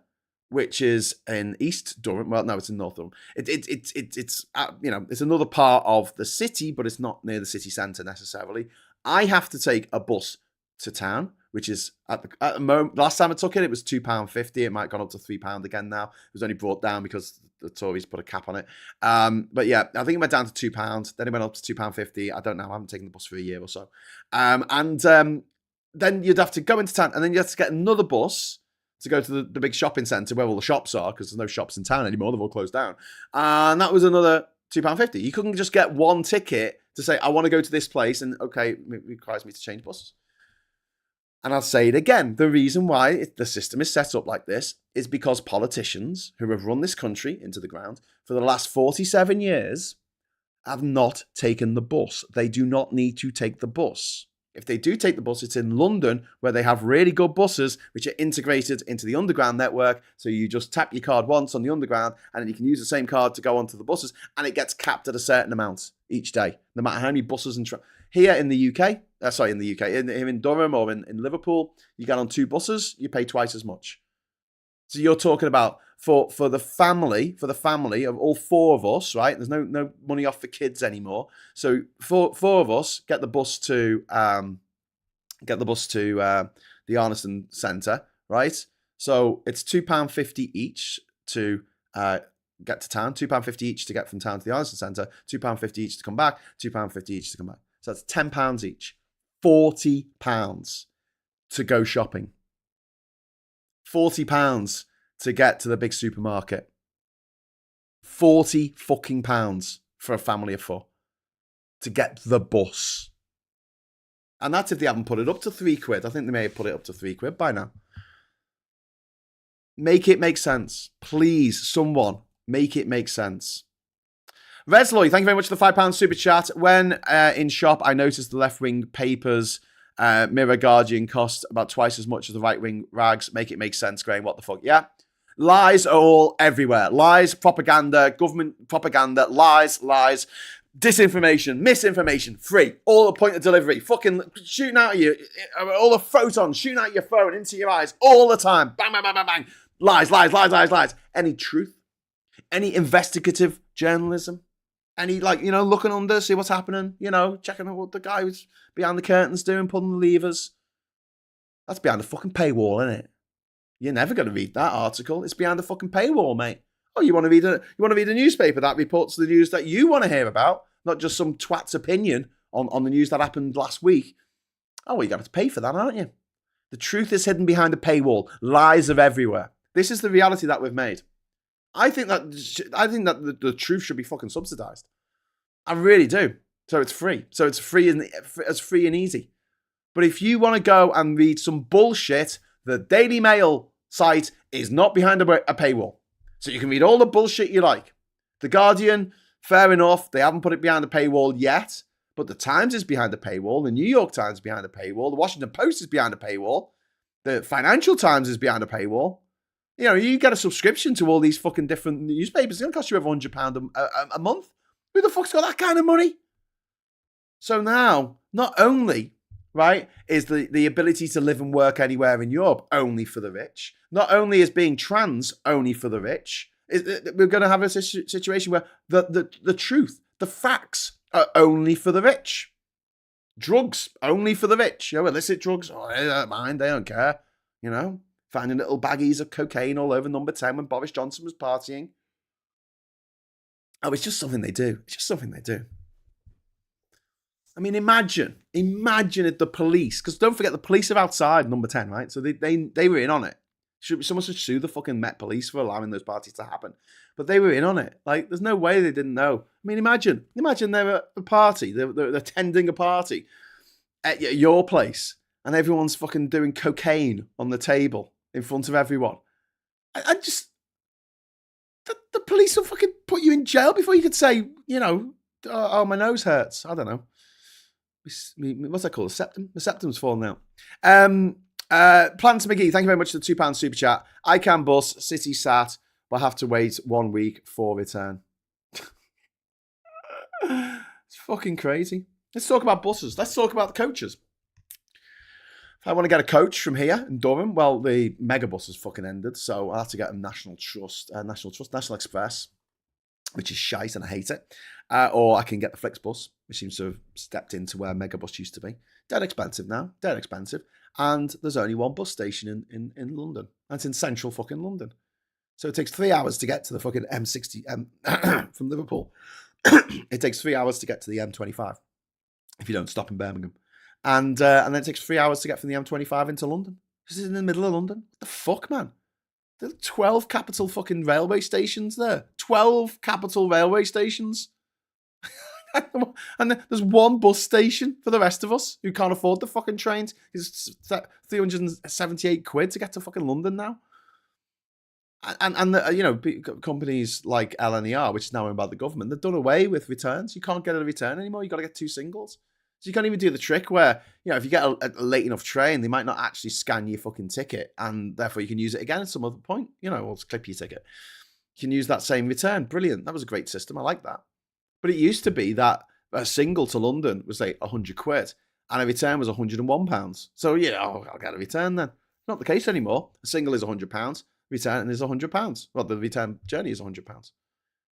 which is in East Durham, well, no, it's in North Durham. It's another part of the city, but it's not near the city centre necessarily. I have to take a bus to town, which is at the moment, last time I took it, it was £2.50. It might have gone up to £3 again now. It was only brought down because the Tories put a cap on it. But yeah, I think it went down to £2. Then it went up to £2.50. I don't know. I haven't taken the bus for a year or so. Then you'd have to go into town and then you have to get another bus to go to the big shopping centre where all the shops are, because there's no shops in town anymore. They've all closed down. And that was another £2.50. You couldn't just get one ticket to say, I want to go to this place and okay, it requires me to change buses. And I'll say it again. The reason why the system is set up like this is because politicians who have run this country into the ground for the last 47 years have not taken the bus. They do not need to take the bus. If they do take the bus, it's in London where they have really good buses which are integrated into the underground network. So you just tap your card once on the underground and then you can use the same card to go onto the buses and it gets capped at a certain amount each day, no matter how many buses and here in the UK, here in Durham or in Liverpool, you get on 2 buses, you pay twice as much. So you're talking about for the family of all 4 of us, right? There's no money off for kids anymore. So 4 of us get the bus to the Arniston Centre, right? So it's £2.50 each to get to town, £2.50 each to get from town to the Arniston Centre, £2.50 each to come back, £2.50 each to come back. So that's £10 each, £40 to go shopping, £40 to get to the big supermarket, £40 fucking pounds for a family of 4 to get the bus. And that's if they haven't put it up to £3. I think they may have put it up to £3 by now. Make it make sense. Please, someone, make it make sense. Resloy, thank you very much for the £5 super chat. When in shop, I noticed the left-wing papers, Mirror Guardian, cost about twice as much as the right-wing rags. Make it make sense, Graham. What the fuck? Yeah. Lies are all everywhere. Lies, propaganda, government propaganda, lies, disinformation, misinformation, free. All at point of delivery. Fucking shooting out at you. All the photons shooting out your phone into your eyes all the time. Bang, bang, bang, bang, bang. Lies. Any truth? Any investigative journalism? Any, looking under, see what's happening, checking out what the guy who's behind the curtains doing, pulling the levers. That's behind the fucking paywall, isn't it? You're never going to read that article. It's behind the fucking paywall, mate. Oh, you want to read a newspaper that reports the news that you want to hear about, not just some twat's opinion on the news that happened last week. Oh, well, you're going to have to pay for that, aren't you? The truth is hidden behind a paywall. Lies are everywhere. This is the reality that we've made. I think that the truth should be fucking subsidized. I really do. So it's free. So it's free and easy. But if you want to go and read some bullshit, the Daily Mail site is not behind a paywall. So you can read all the bullshit you like. The Guardian, fair enough, they haven't put it behind a paywall yet. But the Times is behind a paywall. The New York Times is behind a paywall. The Washington Post is behind a paywall. The Financial Times is behind a paywall. You get a subscription to all these fucking different newspapers. It's going to cost you over £100 a month. Who the fuck's got that kind of money? So now, not only, right, is the ability to live and work anywhere in Europe only for the rich, not only is being trans only for the rich, we're going to have a situation where the truth, the facts are only for the rich. Drugs, only for the rich. Illicit drugs, they don't mind, they don't care. If finding little baggies of cocaine all over number 10 when Boris Johnson was partying. Oh, it's just something they do. It's just something they do. I mean, imagine if the police, because don't forget the police are outside number 10, right? So they were in on it. Someone should sue the fucking Met Police for allowing those parties to happen. But they were in on it. Like, there's no way they didn't know. I mean, imagine they're at a party, they're attending a party at your place, and everyone's fucking doing cocaine on the table in front of everyone. I just, the police will fucking put you in jail before you could say, oh, my nose hurts. I don't know. What's that called? The septum's fallen out. Plants McGee, thank you very much for the £2 super chat. I can bus, City sat, but have to wait 1 week for return. It's fucking crazy. Let's talk about buses. Let's talk about the coaches. If I want to get a coach from here in Durham, well, the megabus has fucking ended, so I'll have to get a National Express, which is shite and I hate it. Or I can get the Flixbus, which seems to have stepped into where Megabus used to be. Dead expensive now, dead expensive. And there's only one bus station in London. And it's in central fucking London. So it takes 3 hours to get to the fucking M60 from Liverpool. It takes 3 hours to get to the M25 if you don't stop in Birmingham. And then it takes 3 hours to get from the M25 into London. This is in the middle of London. What the fuck, man? There are 12 capital fucking railway stations there. 12 capital railway stations. And there's one bus station for the rest of us who can't afford the fucking trains. It's 378 quid to get to fucking London now. And companies like LNER, which is now owned by the government, they've done away with returns. You can't get a return anymore. You've got to get 2 singles. So you can't even do the trick where, if you get a late enough train, they might not actually scan your fucking ticket, and therefore you can use it again at some other point, or clip your ticket. You can use that same return. Brilliant. That was a great system. I like that. But it used to be that a single to London was like 100 quid and a return was £101. So, I'll get a return then. Not the case anymore. A single is £100, return is £100. Well, the return journey is £100.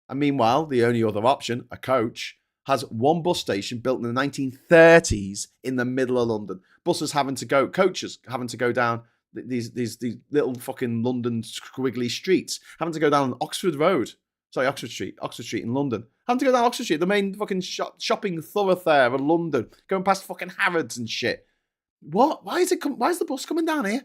And meanwhile, the only other option, a coach, has one bus station built in the 1930s in the middle of London. Coaches having to go down these little fucking London squiggly streets, having to go down Oxford Street in London. Having to go down Oxford Street, the main fucking shopping thoroughfare of London, going past fucking Harrods and shit. What? Why is the bus coming down here?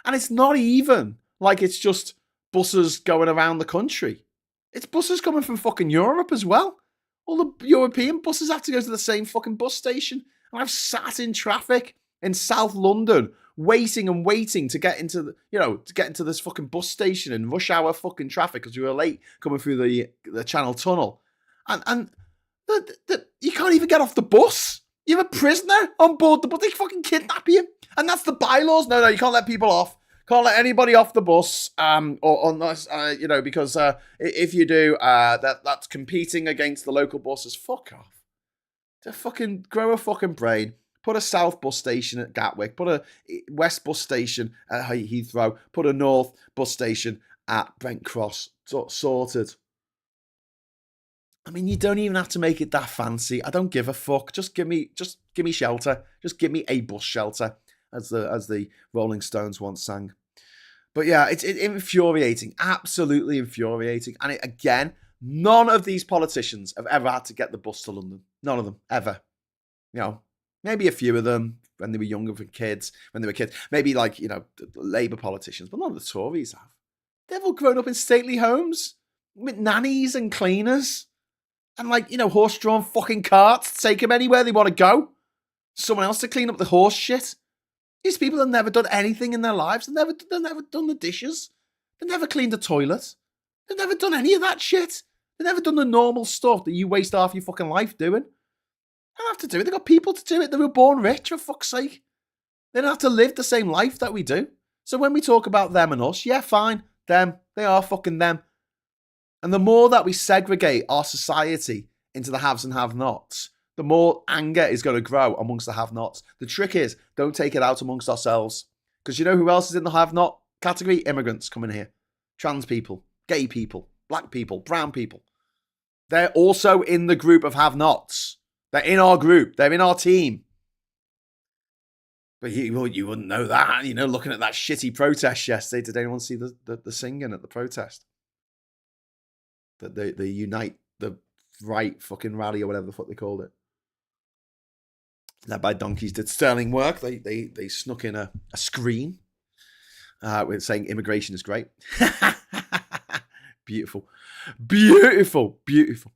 And it's not even like it's just buses going around the country. It's buses coming from fucking Europe as well. All the European buses have to go to the same fucking bus station. And I've sat in traffic in South London waiting to get into this fucking bus station in rush hour fucking traffic because we were late coming through the Channel Tunnel. And you can't even get off the bus. You're a prisoner on board the bus. They fucking kidnap you. And that's the bylaws. No, you can't let people off. Can't let anybody off the bus, or unless because if you do, that's competing against the local buses. Fuck off. To fucking grow a fucking brain. Put a south bus station at Gatwick. Put a west bus station at Heathrow. Put a north bus station at Brent Cross. Sorted. I mean, you don't even have to make it that fancy. I don't give a fuck. Just give me shelter. Just give me a bus shelter, as the Rolling Stones once sang. But yeah, it's infuriating, absolutely infuriating. And again, none of these politicians have ever had to get the bus to London. None of them, ever. Maybe a few of them when they were younger, when they were kids. Maybe Labour politicians, but none of the Tories have. They've all grown up in stately homes with nannies and cleaners and horse-drawn fucking carts to take them anywhere they want to go. Someone else to clean up the horse shit. These people have never done anything in their lives. They've never done the dishes. They've never cleaned a toilet. They've never done any of that shit. They've never done the normal stuff that you waste half your fucking life doing. They don't have to do it. They've got people to do it. They were born rich, for fuck's sake. They don't have to live the same life that we do. So when we talk about them and us, yeah, fine. Them. They are fucking them. And the more that we segregate our society into the haves and have-nots, the more anger is going to grow amongst the have-nots. The trick is, don't take it out amongst ourselves. Because you know who else is in the have-not category? Immigrants coming here. Trans people, gay people, black people, brown people. They're also in the group of have-nots. They're in our group. They're in our team. But you wouldn't know that, looking at that shitty protest yesterday. Did anyone see the singing at the protest? The Unite the Right fucking rally or whatever the fuck they called it. Led by donkeys did sterling work. They snuck in a screen with saying immigration is great. Beautiful. Beautiful. Beautiful.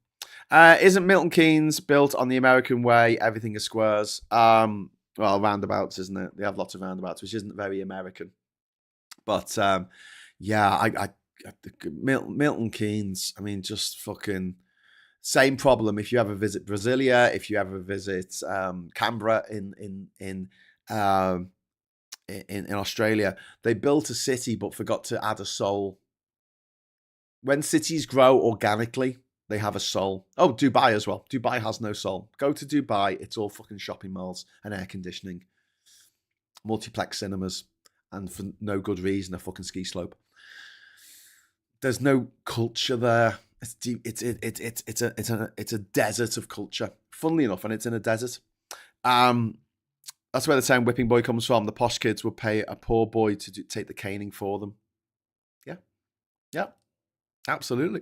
Isn't Milton Keynes built on the American way? Everything is squares. Well, roundabouts, isn't it? They have lots of roundabouts, which isn't very American. But yeah, Milton Keynes. I mean, just fucking same problem. If you ever visit Brasilia, if you ever visit Canberra in Australia, they built a city but forgot to add a soul. When cities grow organically, they have a soul. Oh, Dubai as well. Dubai has no soul. Go to Dubai, it's all fucking shopping malls and air conditioning, multiplex cinemas, and for no good reason, a fucking ski slope. There's no culture there. It's a desert of culture. Funnily enough, and it's in a desert. That's where the term whipping boy comes from. The posh kids would pay a poor boy to take the caning for them. Yeah, absolutely.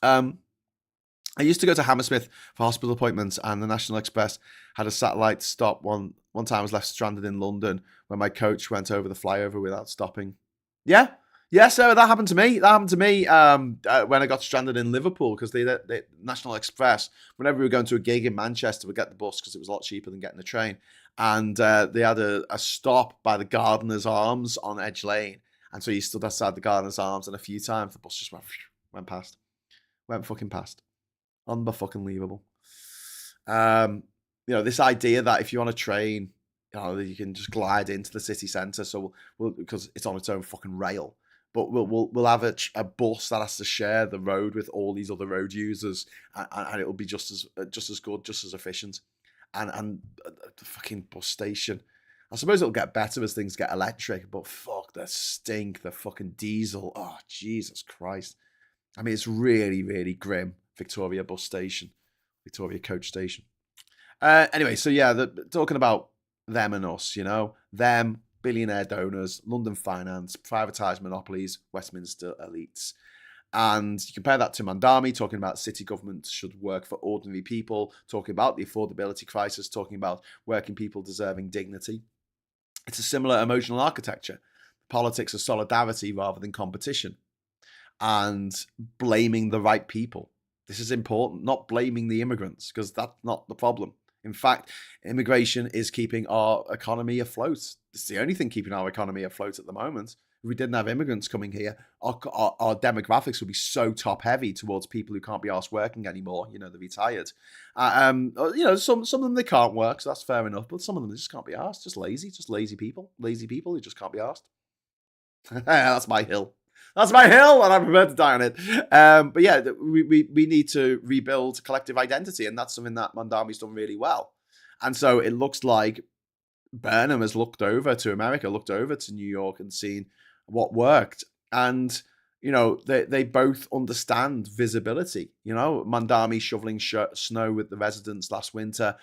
I used to go to Hammersmith for hospital appointments, and the National Express had a satellite stop. One time I was left stranded in London when my coach went over the flyover without stopping. Yeah. Yeah, so that happened to me. That happened to me when I got stranded in Liverpool because the National Express, whenever we were going to a gig in Manchester, we'd get the bus because it was a lot cheaper than getting the train. And they had a stop by the Gardener's Arms on Edge Lane. And so you stood outside the Gardener's Arms, and a few times the bus just went past. Went fucking past. Unfucking-believable. This idea that if you're on a train, you can just glide into the city centre. So because it's on its own fucking rail. But we'll have a bus that has to share the road with all these other road users, and it'll be just as good, just as efficient. And the fucking bus station, I suppose it'll get better as things get electric. But fuck the stink, the fucking diesel. Oh Jesus Christ! I mean, it's really really grim. Victoria bus station, Victoria coach station. Anyway, so yeah, talking about them and us, them. Billionaire donors, London finance, privatised monopolies, Westminster elites. And you compare that to Mamdani, talking about city government should work for ordinary people, talking about the affordability crisis, talking about working people deserving dignity. It's a similar emotional architecture. Politics of solidarity rather than competition. And blaming the right people. This is important, not blaming the immigrants, because that's not the problem. In fact, immigration is keeping our economy afloat. It's the only thing keeping our economy afloat at the moment. If we didn't have immigrants coming here, our demographics would be so top heavy towards people who can't be arsed working anymore. The retired. Some of them they can't work, so that's fair enough. But some of them they just can't be arsed. Just lazy people who just can't be arsed. That's my hill. That's my hill, and I'm prepared to die on it. But yeah, we need to rebuild collective identity, and that's something that Mamdani's done really well. And so it looks like Burnham has looked over to America, looked over to New York, and seen what worked. And they both understand visibility. Mamdani shoveling snow with the residents last winter.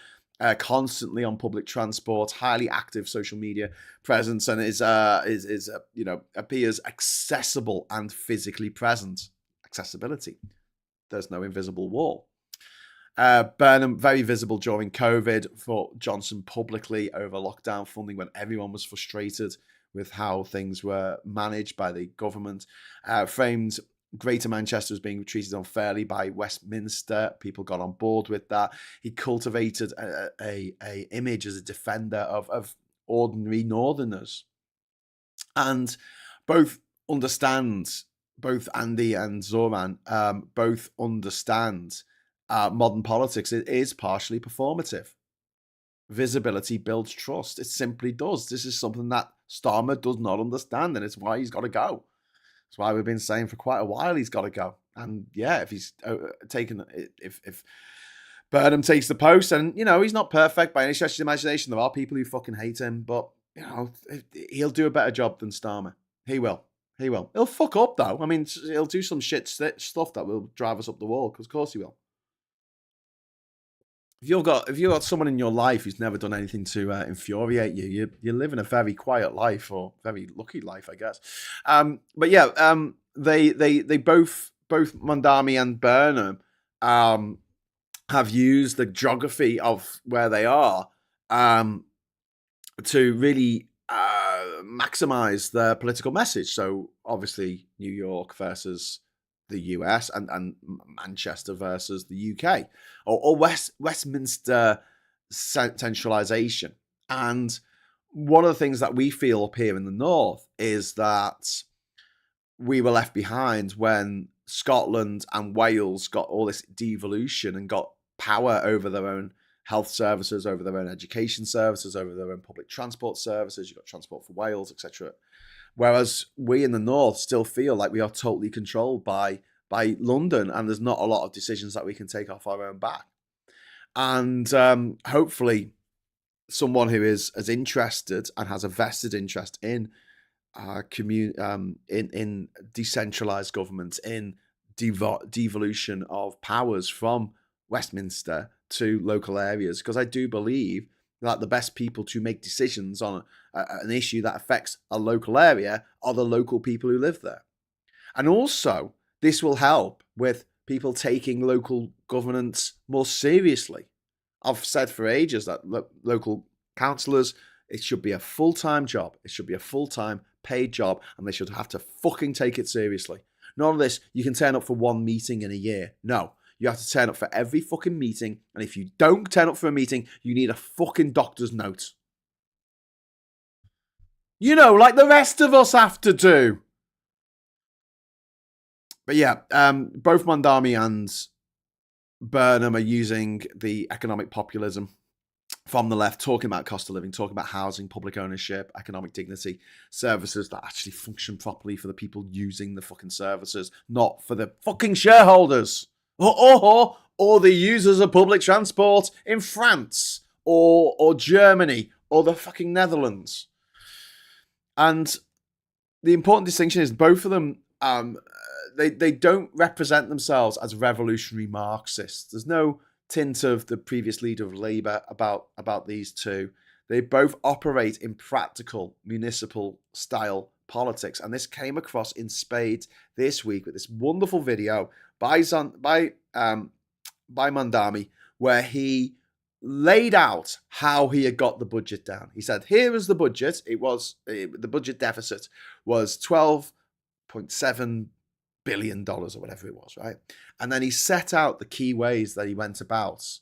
Constantly on public transport, highly active social media presence, and appears accessible and physically present. Accessibility. There's no invisible wall. Burnham, very visible during COVID, for Johnson publicly over lockdown funding when everyone was frustrated with how things were managed by the government. Framed Greater Manchester was being treated unfairly by Westminster. People got on board with that. He cultivated a image as a defender of ordinary Northerners. And both Andy and Zohran, both understand modern politics. It is partially performative. Visibility builds trust. It simply does. This is something that Starmer does not understand, and it's why he's got to go. That's why we've been saying for quite a while he's got to go. And yeah, if he's if Burnham takes the post, and he's not perfect by any stretch of the imagination. There are people who fucking hate him, but he'll do a better job than Starmer. He will. He'll fuck up though. I mean, he'll do some shit stuff that will drive us up the wall. Because of course he will. if you've got someone in your life who's never done anything to infuriate you, you're living a very quiet life, or very lucky life, I guess. But yeah, they both Mamdani and Burnham um, have used the geography of where they are um, to really maximize their political message. So obviously, New York versus the US, and Manchester versus the UK, or Westminster centralization. And one of the things that we feel up here in the north is that we were left behind when Scotland and Wales got all this devolution and got power over their own health services, over their own education services, over their own public transport services. You've got Transport for Wales, etc. Whereas we in the north still feel like we are totally controlled by London, and there's not a lot of decisions that we can take off our own back. And hopefully, someone who is as interested and has a vested interest in in decentralized governments, in devolution of powers from Westminster to local areas, because I do believe that the best people to make decisions on an issue that affects a local area are the local people who live there. And also, this will help with people taking local governance more seriously. I've said for ages that local councillors, it should be a full-time job. It should be a full-time paid job, and they should have to fucking take it seriously. None of this, you can turn up for one meeting in a year. No, you have to turn up for every fucking meeting, and if you don't turn up for a meeting, you need a fucking doctor's note. You know, like the rest of us have to do. But yeah, both Mamdani and Burnham are using the economic populism from the left, talking about cost of living, talking about housing, public ownership, economic dignity, services that actually function properly for the people using the fucking services, not for the fucking shareholders or the users of public transport in France or Germany or the fucking Netherlands. And the important distinction is both of them, they don't represent themselves as revolutionary Marxists. There's no tint of the previous leader of Labour about these two. They both operate in practical municipal style politics, and this came across in spades this week with this wonderful video by Mamdani, where he laid out how he had got the budget down. He said, "Here is the budget. The budget deficit was $12.7 billion or whatever it was, right?" And then he set out the key ways that he went about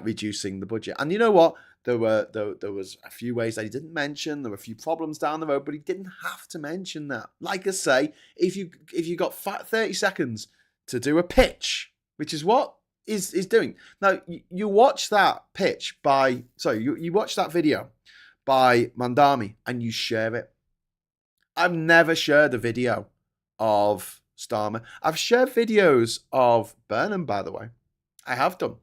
reducing the budget. And you know what? There was a few ways that he didn't mention. There were a few problems down the road, but he didn't have to mention that. Like I say, if you got 30 seconds to do a pitch, which is what is doing. Now, you watch that you watch that video by Mamdani and you share it. I've never shared a video of Starmer. I've shared videos of Burnham, by the way. I have done.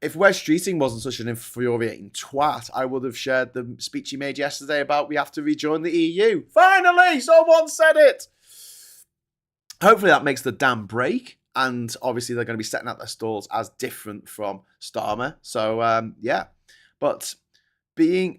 If Wes Streeting wasn't such an infuriating twat, I would have shared the speech he made yesterday about we have to rejoin the EU. Finally, someone said it. Hopefully that makes the dam break. And obviously they're going to be setting out their stalls as different from Starmer. So, yeah. But being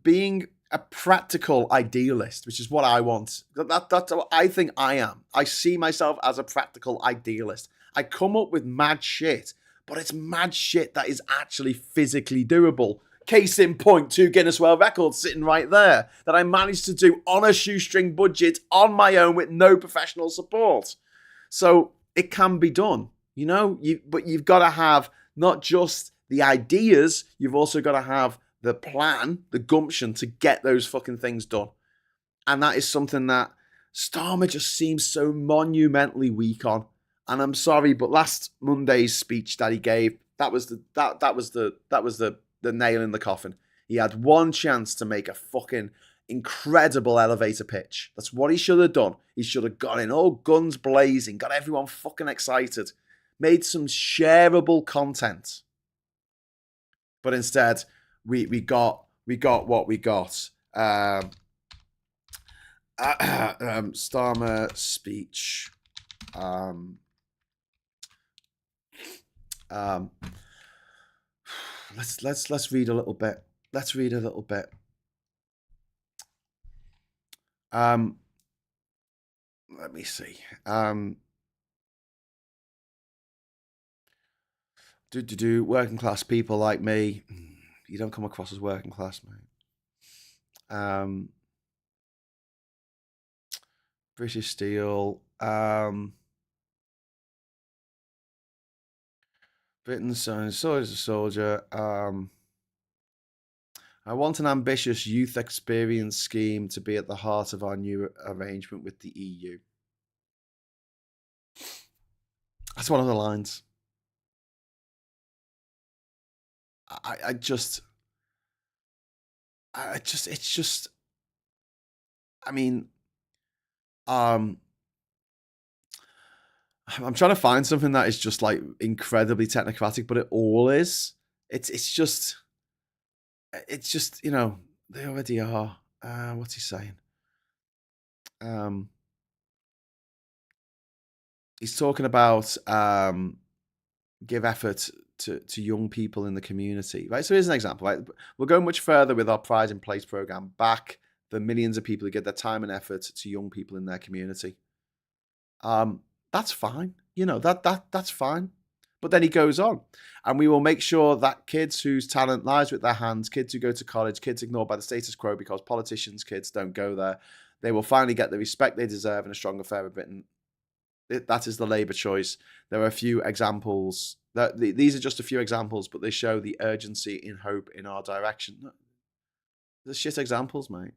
being a practical idealist, which is what I want. That's what I think I am. I see myself as a practical idealist. I come up with mad shit, but it's mad shit that is actually physically doable. Case in point, 2 Guinness World Records sitting right there that I managed to do on a shoestring budget on my own with no professional support. So it can be done, you know, but you've got to have not just the ideas, you've also got to have the plan, the gumption to get those fucking things done. And that is something that Starmer just seems so monumentally weak on. And I'm sorry, but last Monday's speech that he gave, that was the nail in the coffin. He had one chance to make a fucking incredible elevator pitch. That's what he should have done. He should have got in all guns blazing, got everyone fucking excited, made some shareable content. But instead, we got what we got. Starmer speech. Let's read a little bit. Let's read a little bit. Let me see. Working class people like me. You don't come across as working class, mate. British Steel. Britain's so is a soldier. I want an ambitious youth experience scheme to be at the heart of our new arrangement with the EU. That's one of the lines. It's just. I mean, I'm trying to find something that is just like incredibly technocratic, but it all is. It's just, you know, they already are. What's he saying? He's talking about give effort to young people in the community, right? So here's an example, right? We'll go much further with our Pride in Place program. Back the millions of people who give their time and effort to young people in their community. That's fine. You know, that's fine. But then he goes on, and we will make sure that kids whose talent lies with their hands, kids who go to college, kids ignored by the status quo because politicians' kids don't go there, they will finally get the respect they deserve in a stronger, fairer Britain. That is the Labour choice. There are a few examples. These are just a few examples, but they show the urgency and hope in our direction. They're shit examples, mate.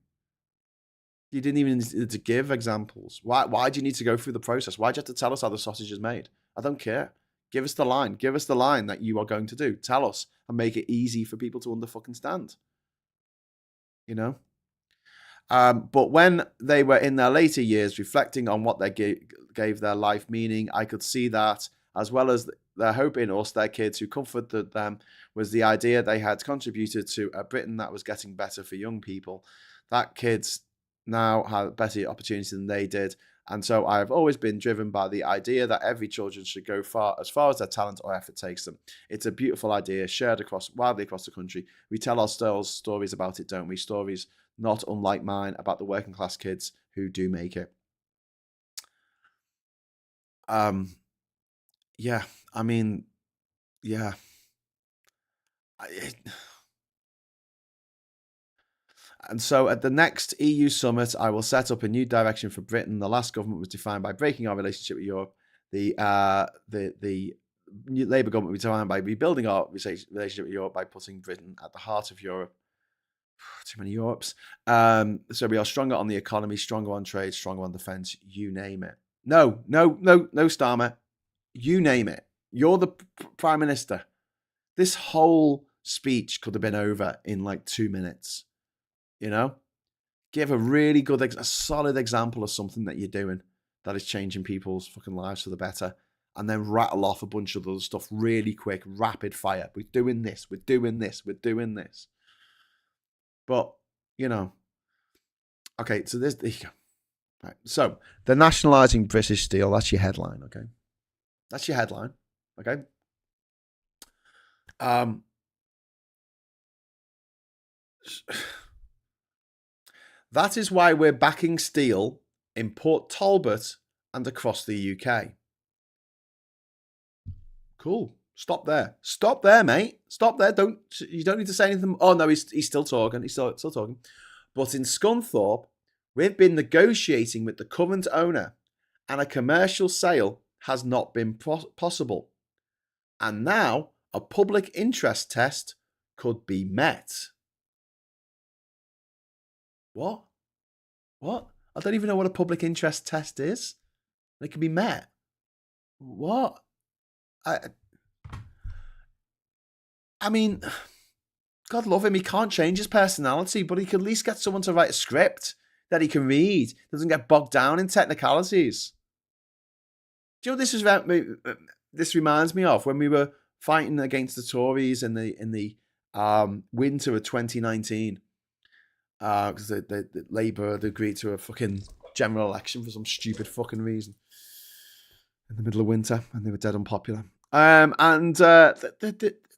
You didn't even need to give examples. Why do you need to go through the process? Why do you have to tell us how the sausage is made? I don't care. Give us the line. Give us the line that you are going to do. Tell us and make it easy for people to understand. You know? But when they were in their later years, reflecting on what they gave their life meaning, I could see that, as well as their hope in us, their kids who comforted them, was the idea they had contributed to a Britain that was getting better for young people. That kids now have better opportunities than they did. And so I have always been driven by the idea that every children should go as far as their talent or effort takes them. It's a beautiful idea shared widely across the country. We tell ourselves stories about it, don't we? Stories not unlike mine about the working class kids who do make it. Yeah, I mean, yeah. And so at the next EU summit, I will set up a new direction for Britain. The last government was defined by breaking our relationship with Europe. The new Labour government was defined by rebuilding our relationship with Europe by putting Britain at the heart of Europe. Too many Europes. So we are stronger on the economy, stronger on trade, stronger on defence, you name it. No, Starmer. You name it. You're the Prime Minister. This whole speech could have been over in like 2 minutes. You know? Give a really good, a solid example of something that you're doing that is changing people's fucking lives for the better. And then rattle off a bunch of other stuff really quick, rapid fire. We're doing this, we're doing this, we're doing this. But, you know, okay, so there you go. Right. So, they're nationalising British Steel. That's your headline, okay? That's your headline, okay? That is why we're backing steel in Port Talbot and across the UK. Cool. Stop there. Stop there, mate. Stop there. You don't need to say anything. Oh no, he's still talking. He's still talking. But in Scunthorpe, we've been negotiating with the current owner, and a commercial sale has not been possible. And now a public interest test could be met. What? I don't even know what a public interest test is. They can be met. What? I mean, God love him. He can't change his personality, but he can at least get someone to write a script that he can read. Doesn't get bogged down in technicalities. Do you know what this reminds me of? When we were fighting against the Tories in the winter of 2019, because the Labour had agreed to a fucking general election for some stupid fucking reason in the middle of winter, and they were dead unpopular. And the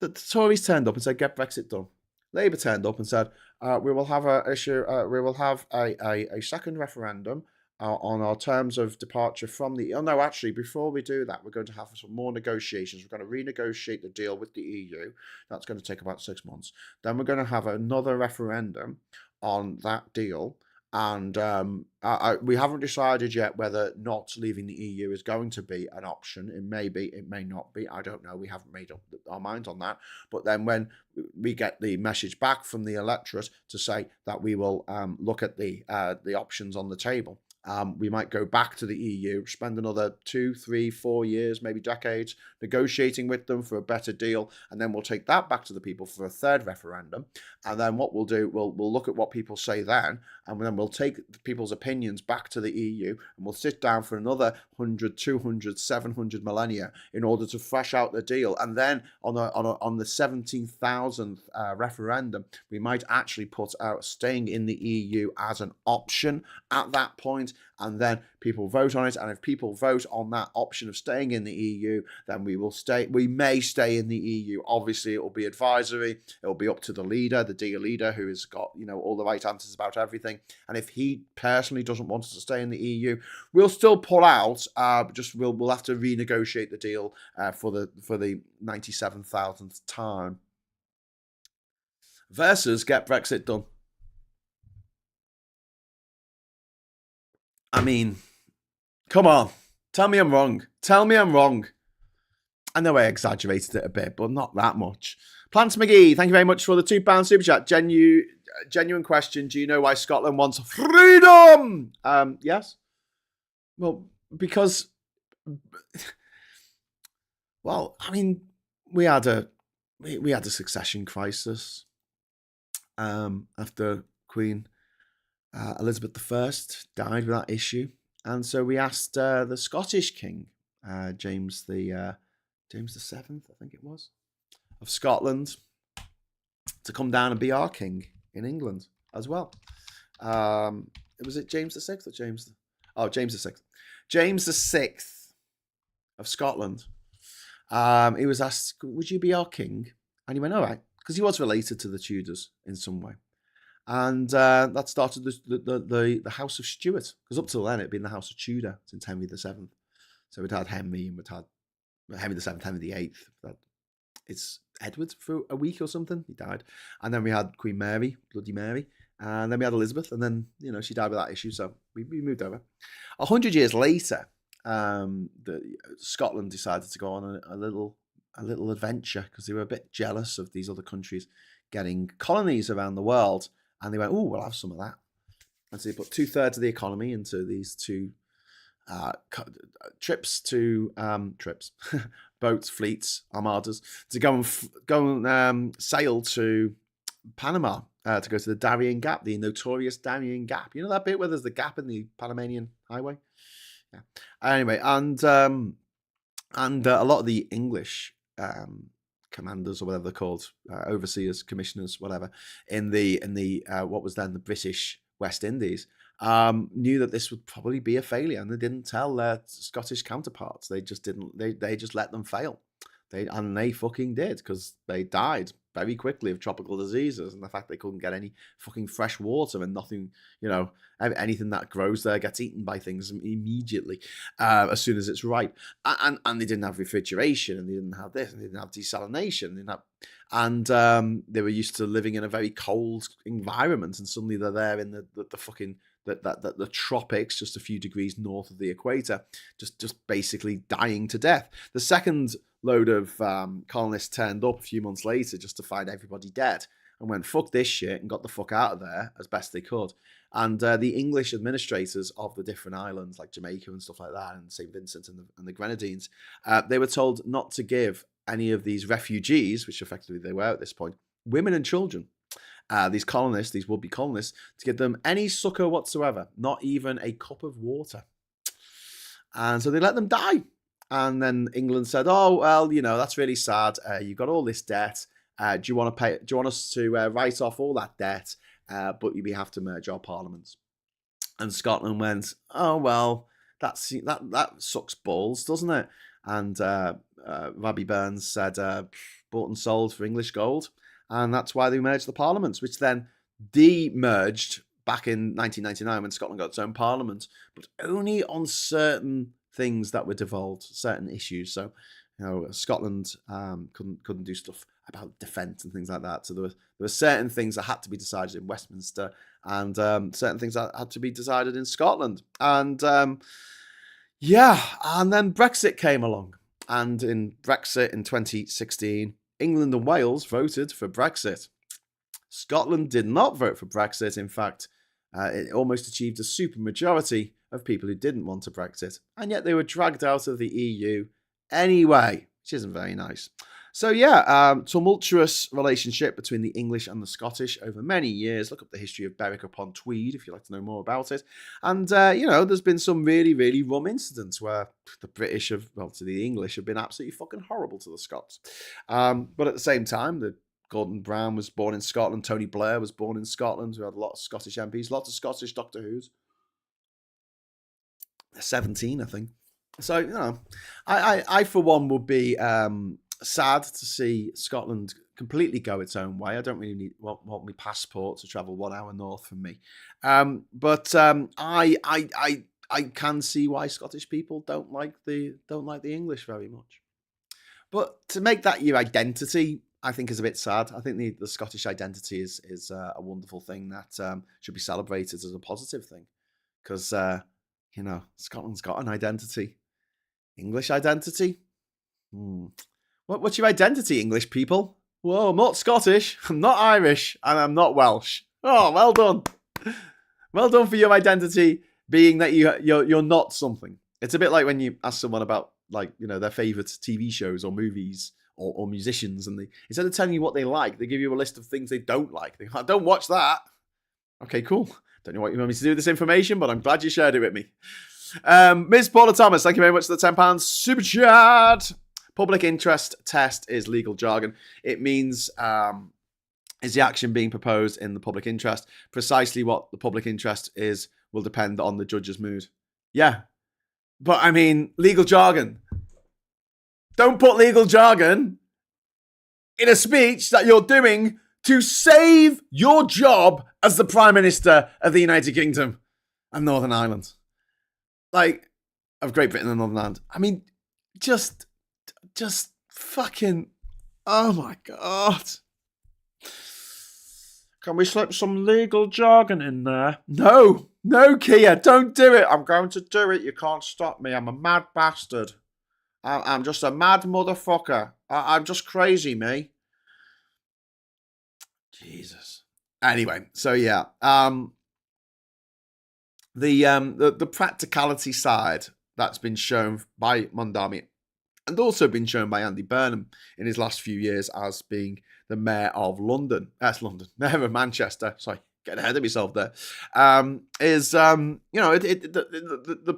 the Tories turned up and said, "Get Brexit done." Labour turned up and said, "We will have we will have a second referendum on our terms of departure from the." Oh no, actually, before we do that, we're going to have some more negotiations. We're going to renegotiate the deal with the EU. That's going to take about 6 months. Then we're going to have another referendum on that deal. And we haven't decided yet whether not leaving the EU is going to be an option. It may be, it may not be. I don't know. We haven't made up our minds on that. But then when we get the message back from the electorate to say that we will look at the options on the table, we might go back to the EU, spend another 2, 3, 4 years, maybe decades, negotiating with them for a better deal, and then we'll take that back to the people for a third referendum. And then what we'll do, we'll look at what people say then, and then we'll take people's opinions back to the EU, and we'll sit down for another 100, 200, 700 millennia in order to fresh out the deal. And then on the 17,000th referendum, we might actually put out staying in the EU as an option at that point, and then people vote on it. And if people vote on that option of staying in the EU, then we will stay. We may stay in the EU. Obviously, it will be advisory. It will be up to the leader, the dear leader, who has got all the right answers about everything. And if he personally doesn't want us to stay in the EU, we'll still pull out. We'll have to renegotiate the deal for the 97,000th time. Versus get Brexit done. I mean, come on. Tell me I'm wrong. Tell me I'm wrong. I know I exaggerated it a bit, but not that much. Plants McGee, thank you very much for the £2 super chat. Genuine question. Do you know why Scotland wants freedom? Yes. Well, because, well, I mean, we had a succession crisis after Queen Elizabeth I died with that issue, and so we asked the Scottish King, James the Seventh, I think it was, of Scotland, to come down and be our king in England as well. Was it James the Sixth or James the Sixth? James the Sixth of Scotland. He was asked, "Would you be our king?" And he went, "All right," because he was related to the Tudors in some way. And that started the House of Stuart, because up till then it had been the House of Tudor since Henry VII. So we'd had Henry, and we'd had Henry VII, Henry VIII. It's Edward for a week or something. He died. And then we had Queen Mary, Bloody Mary. And then we had Elizabeth. And then, she died with that issue. So we moved over. 100 years later, Scotland decided to go on a little adventure, because they were a bit jealous of these other countries getting colonies around the world. And they went, "Oh, we'll have some of that." And so they put 2/3 of the economy into these two boats, fleets, armadas, to go and sail to Panama, to go to the Darien Gap, the notorious Darien Gap. You know that bit where there's the gap in the Panamanian highway? Yeah. Anyway, and a lot of the English commanders, or whatever they're called, overseers, commissioners, whatever, in the what was then the British West Indies, knew that this would probably be a failure, and they didn't tell their Scottish counterparts. They just didn't. They just let them fail. They fucking did, because they died very quickly of tropical diseases, and the fact they couldn't get any fucking fresh water, and nothing, anything that grows there gets eaten by things immediately as soon as it's ripe. And they didn't have refrigeration, and they didn't have this, and they didn't have desalination, and they were used to living in a very cold environment, and suddenly they're there in the fucking the tropics, just a few degrees north of the equator, just basically dying to death. The second load of colonists turned up a few months later just to find everybody dead, and went, "Fuck this shit," and got the fuck out of there as best they could. And the English administrators of the different islands, like Jamaica and stuff like that, and St. Vincent and the Grenadines, they were told not to give any of these refugees, which effectively they were at this point, women and children, these colonists, these would-be colonists, to give them any succor whatsoever, not even a cup of water. And so they let them die. And then England said, "Oh, well, that's really sad. You've got all this debt. Do you want to pay? Do you want us to write off all that debt? But we have to merge our parliaments." And Scotland went, "Oh, well, that sucks balls, doesn't it?" And Robbie Burns said, bought and sold for English gold. And that's why they merged the parliaments, which then de-merged back in 1999 when Scotland got its own parliament, but only on certain things that were devolved, certain issues. So, Scotland couldn't do stuff about defence and things like that. So there were certain things that had to be decided in Westminster, and certain things that had to be decided in Scotland. And and then Brexit came along. And in Brexit in 2016, England and Wales voted for Brexit. Scotland did not vote for Brexit. In fact, it almost achieved a supermajority of people who didn't want a Brexit. And yet they were dragged out of the EU anyway, which isn't very nice. So tumultuous relationship between the English and the Scottish over many years. Look up the history of Berwick upon Tweed if you'd like to know more about it. And, there's been some really, really rum incidents where the British to the English have been absolutely fucking horrible to the Scots. But at the same time, Gordon Brown was born in Scotland. Tony Blair was born in Scotland. We had a lot of Scottish MPs, lots of Scottish Doctor Who's. 17, I think. So, I for one would be sad to see Scotland completely go its own way. I don't really want my passport to travel 1 hour north from me. But I can see why Scottish people don't like the English very much. But to make that your identity, I think is a bit sad. I think the Scottish identity is a wonderful thing that should be celebrated as a positive thing. Because, Scotland's got an identity. English identity? What's your identity, English people? Whoa, I'm not Scottish, I'm not Irish, and I'm not Welsh. Oh, well done. Well done for your identity being that you're not something. It's a bit like when you ask someone about their favourite TV shows or movies or musicians, and instead of telling you what they like, they give you a list of things they don't like. They go, I don't watch that. Okay, cool. Don't know what you want me to do with this information, but I'm glad you shared it with me. Ms. Paula Thomas, thank you very much for the £10 super chat. Public interest test is legal jargon. It means is the action being proposed in the public interest? Precisely what the public interest is will depend on the judge's mood. Yeah. But I mean, legal jargon. Don't put legal jargon in a speech that you're doing to save your job as the Prime Minister of the United Kingdom and Northern Ireland. Of Great Britain and Northern Ireland. I mean, just fucking, oh my God. Can we slip some legal jargon in there? No, Kia, don't do it. I'm going to do it. You can't stop me. I'm a mad bastard. I'm just a mad motherfucker. I'm just crazy, me. Jesus. Anyway, so yeah. The practicality side that's been shown by Mamdani and also been shown by Andy Burnham in his last few years as being the mayor of London. That's London. Mayor of Manchester. Sorry, getting ahead of myself there. The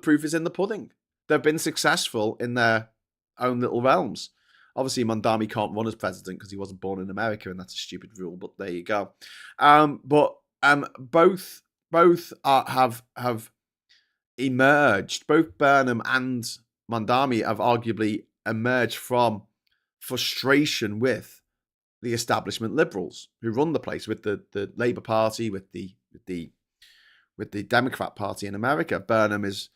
proof is in the pudding. They've been successful in their own little realms. Obviously, Mamdani can't run as president because he wasn't born in America, and that's a stupid rule. But there you go. Both have emerged. Both Burnham and Mamdani have arguably emerged from frustration with the establishment liberals who run the place, with the Labour Party, with the Democrat Party in America. Burnham is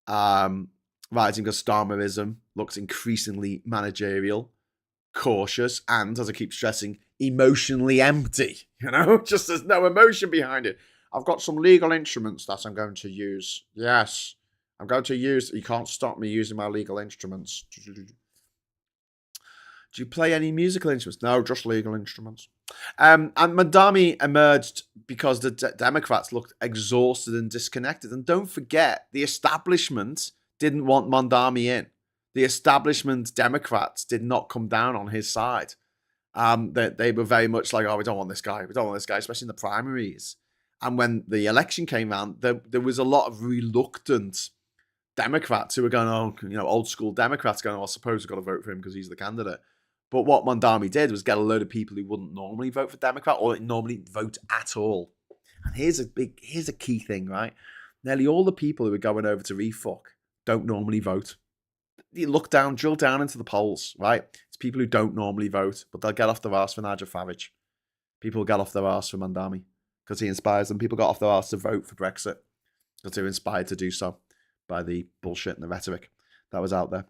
rising because Starmerism looks increasingly managerial, cautious, and, as I keep stressing, emotionally empty. Just there's no emotion behind it. I've got some legal instruments that I'm going to use. Yes, I'm going to use. You can't stop me using my legal instruments. Do you play any musical instruments? No, just legal instruments. And Mamdani emerged because the Democrats looked exhausted and disconnected. And don't forget, the establishment didn't want Mamdani in. The establishment Democrats did not come down on his side. They were very much like, oh, we don't want this guy. We don't want this guy, especially in the primaries. And when the election came around, there was a lot of reluctant Democrats who were going, old school Democrats going, I suppose we've got to vote for him because he's the candidate. But what Mamdani did was get a load of people who wouldn't normally vote for Democrat or normally vote at all. And here's a key thing, right? Nearly all the people who are going over to refuck don't normally vote. You drill down into the polls, right? It's people who don't normally vote, but they'll get off their arse for Nigel Farage. People get off their arse for Mamdani because he inspires them. People got off their arse to vote for Brexit because they were inspired to do so by the bullshit and the rhetoric that was out there.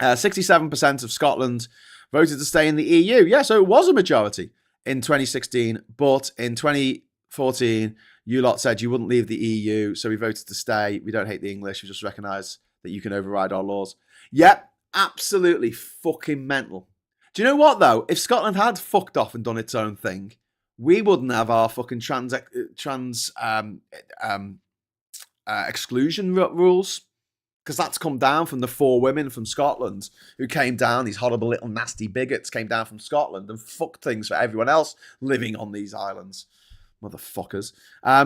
67% of Scotland voted to stay in the EU. Yeah, so it was a majority in 2016, but in 2014, you lot said you wouldn't leave the EU, so we voted to stay. We don't hate the English. We just recognise that you can override our laws. Yep, absolutely fucking mental. Do you know what, though? If Scotland had fucked off and done its own thing, we wouldn't have our fucking exclusion rules. Because that's come down from the 4 women from Scotland who came down, these horrible little nasty bigots came down from Scotland and fucked things for everyone else living on these islands. Motherfuckers.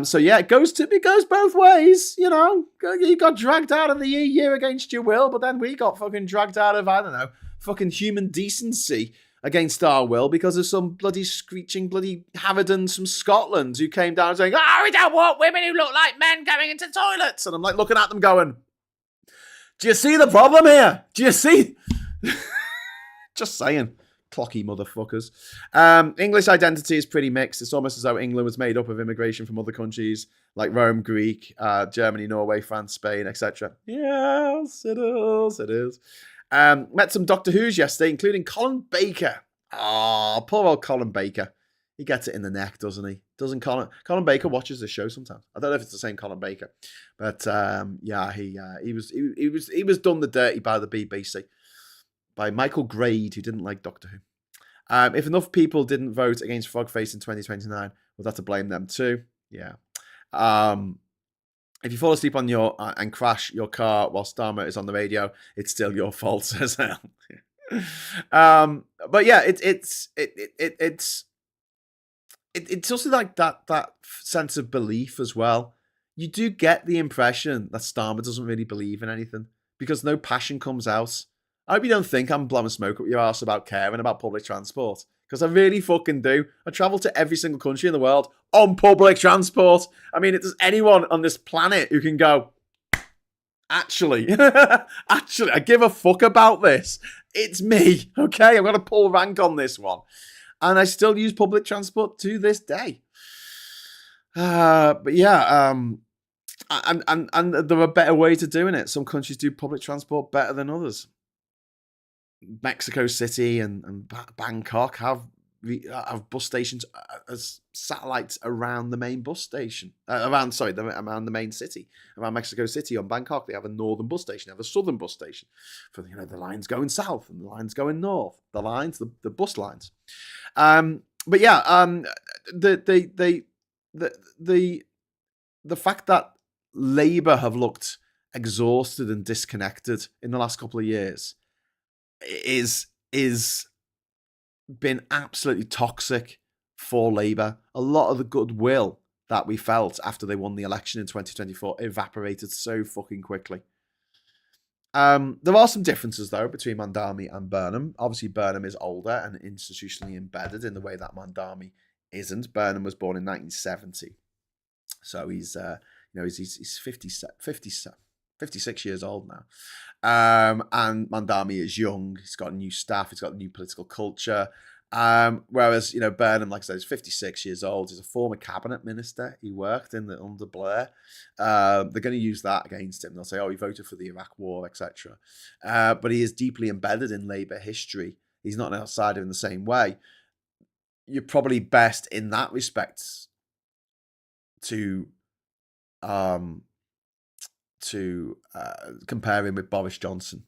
So yeah, it goes both ways, you know. You got dragged out of the EU against your will, but then we got fucking dragged out of, I don't know, fucking human decency against our will because of some bloody screeching bloody haverdens from Scotland who came down saying, "Oh, we don't want women who look like men going into toilets." And I'm like looking at them going, do you see the problem here? Do you see? Just saying. Clocky motherfuckers. English identity is pretty mixed. It's almost as though England was made up of immigration from other countries like Rome, Greek, Germany, Norway, France, Spain, etc. Yes, it is. It is. Met some Doctor Who's yesterday, including Colin Baker. Oh, poor old Colin Baker. He gets it in the neck, doesn't he? Doesn't Colin Baker watches the show sometimes? I don't know if it's the same Colin Baker, but yeah, he was done the dirty by the BBC, by Michael Grade, who didn't like Doctor Who. If enough people didn't vote against Frogface in 2029, we'll have to blame them too. Yeah. If you fall asleep on your and crash your car while Starmer is on the radio, it's still your fault, says hell. But yeah, it's also like that sense of belief as well. You do get the impression that Starmer doesn't really believe in anything because no passion comes out. I hope you don't think I'm blowing smoke up your arse about caring about public transport, because I really fucking do. I travel to every single country in the world on public transport. I mean, if there's anyone on this planet who can go, actually, I give a fuck about this, it's me, okay? I'm going to pull rank on this one. And I still use public transport to this day. But yeah, and there are better ways of doing it. Some countries do public transport better than others. Mexico City and Bangkok have bus stations as satellites around the main bus station. Around the main city. Around Mexico City on Bangkok, they have a northern bus station. They have a southern bus station for the lines going south and the lines going north. The bus lines. But yeah, the fact that Labour have looked exhausted and disconnected in the last couple of years is been absolutely toxic for Labour. A lot of the goodwill that we felt after they won the election in 2024 evaporated so fucking quickly. There are some differences, though, between Mamdani and Burnham. Obviously, Burnham is older and institutionally embedded in the way that Mamdani isn't. Burnham was born in 1970. So he's 56 years old now. And Mamdani is young. He's got new staff. He's got a new political culture. Whereas, Burnham, like I said, is 56 years old. He's a former cabinet minister. He worked under Blair. They're going to use that against him. They'll say, oh, he voted for the Iraq war, etc. But he is deeply embedded in Labour history. He's not an outsider in the same way. You're probably best in that respect to compare him with Boris Johnson.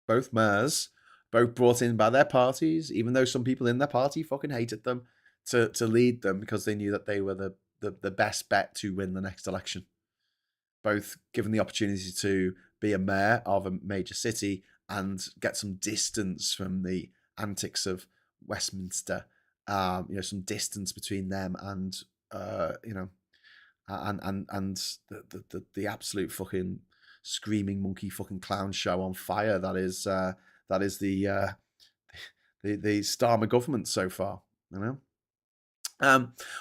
Both mayors, both brought in by their parties, even though some people in their party fucking hated them, to lead them because they knew that they were the best bet to win the next election. Both given the opportunity to be a mayor of a major city and get some distance from the antics of Westminster, some distance between them and the absolute fucking screaming monkey fucking clown show on fire that is the Starmer government so far,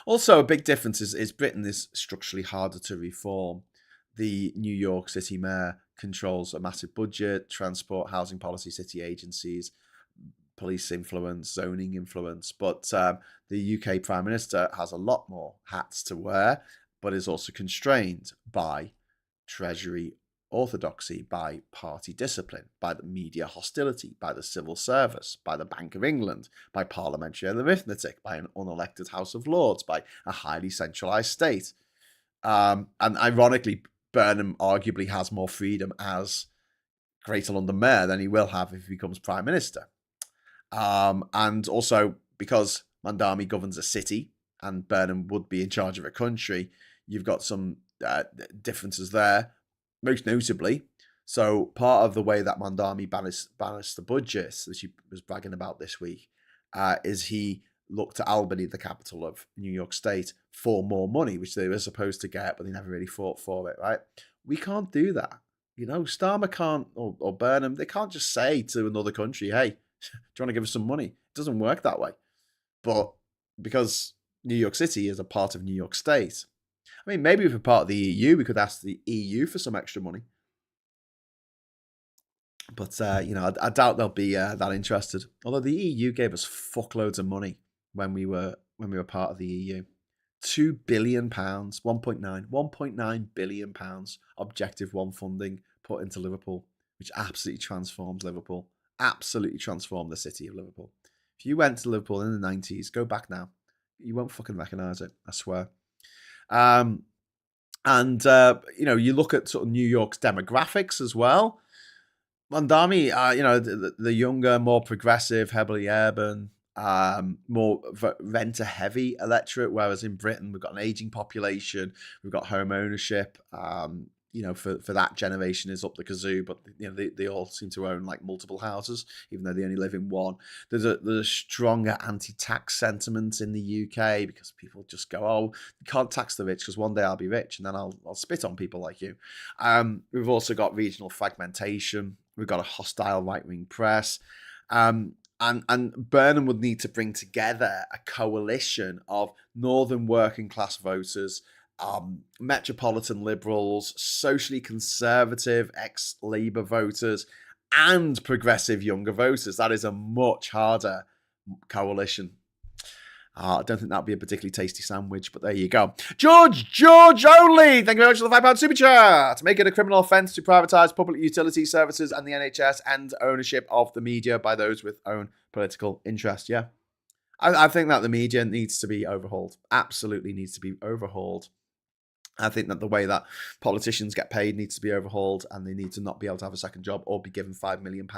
Also, a big difference is Britain is structurally harder to reform. The New York City mayor controls a massive budget, transport, housing policy, city agencies. police influence, zoning influence. But the UK Prime Minister has a lot more hats to wear, but is also constrained by Treasury orthodoxy, by party discipline, by the media hostility, by the civil service, by the Bank of England, by parliamentary arithmetic, by an unelected House of Lords, by a highly centralised state. And ironically, Burnham arguably has more freedom as Greater London Mayor than he will have if he becomes Prime Minister. And also, because Mamdani governs a city and Burnham would be in charge of a country, you've got some differences there, most notably. So part of the way that Mamdani balanced the budget, that she was bragging about this week, is he looked to Albany, the capital of New York State, for more money, which they were supposed to get, but they never really fought for it, right? We can't do that. You know, Starmer can't, or Burnham, they can't just say to another country, hey, do you want to give us some money? It doesn't work that way. But because New York City is a part of New York State, I mean, maybe if we're part of the EU, we could ask the EU for some extra money. But, you know, I doubt they'll be that interested. Although the EU gave us fuckloads of money when we were part of the EU. £2 billion, 1.9 billion pounds Objective One funding put into Liverpool, which absolutely transformed Liverpool. Absolutely transformed the city of Liverpool. If you went to Liverpool in the 90s, go back now, you won't fucking recognise it, I swear. You know, you look at sort of New York's demographics as well. Mamdani, you know, the younger, more progressive, heavily urban, more renter-heavy electorate, whereas in Britain we've got an aging population, we've got home ownership. You know, for that generation is up the kazoo, but you know they all seem to own like multiple houses, even though they only live in one. There's a stronger anti-tax sentiment in the UK because people just go, oh, you can't tax the rich because one day I'll be rich and then I'll spit on people like you. We've also got regional fragmentation. We've got a hostile right-wing press. And Burnham would need to bring together a coalition of northern working class voters, metropolitan liberals, socially conservative ex-Labour voters, and progressive younger voters. That is a much harder coalition. I don't think that'd be a particularly tasty sandwich, but there you go. George only! Thank you very much for the £5 super chat. To make it a criminal offence to privatise public utility services and the NHS and ownership of the media by those with own political interest. Yeah. I think that the media needs to be overhauled. Absolutely needs to be overhauled. I think that the way that politicians get paid needs to be overhauled, and they need to not be able to have a second job or be given £5 million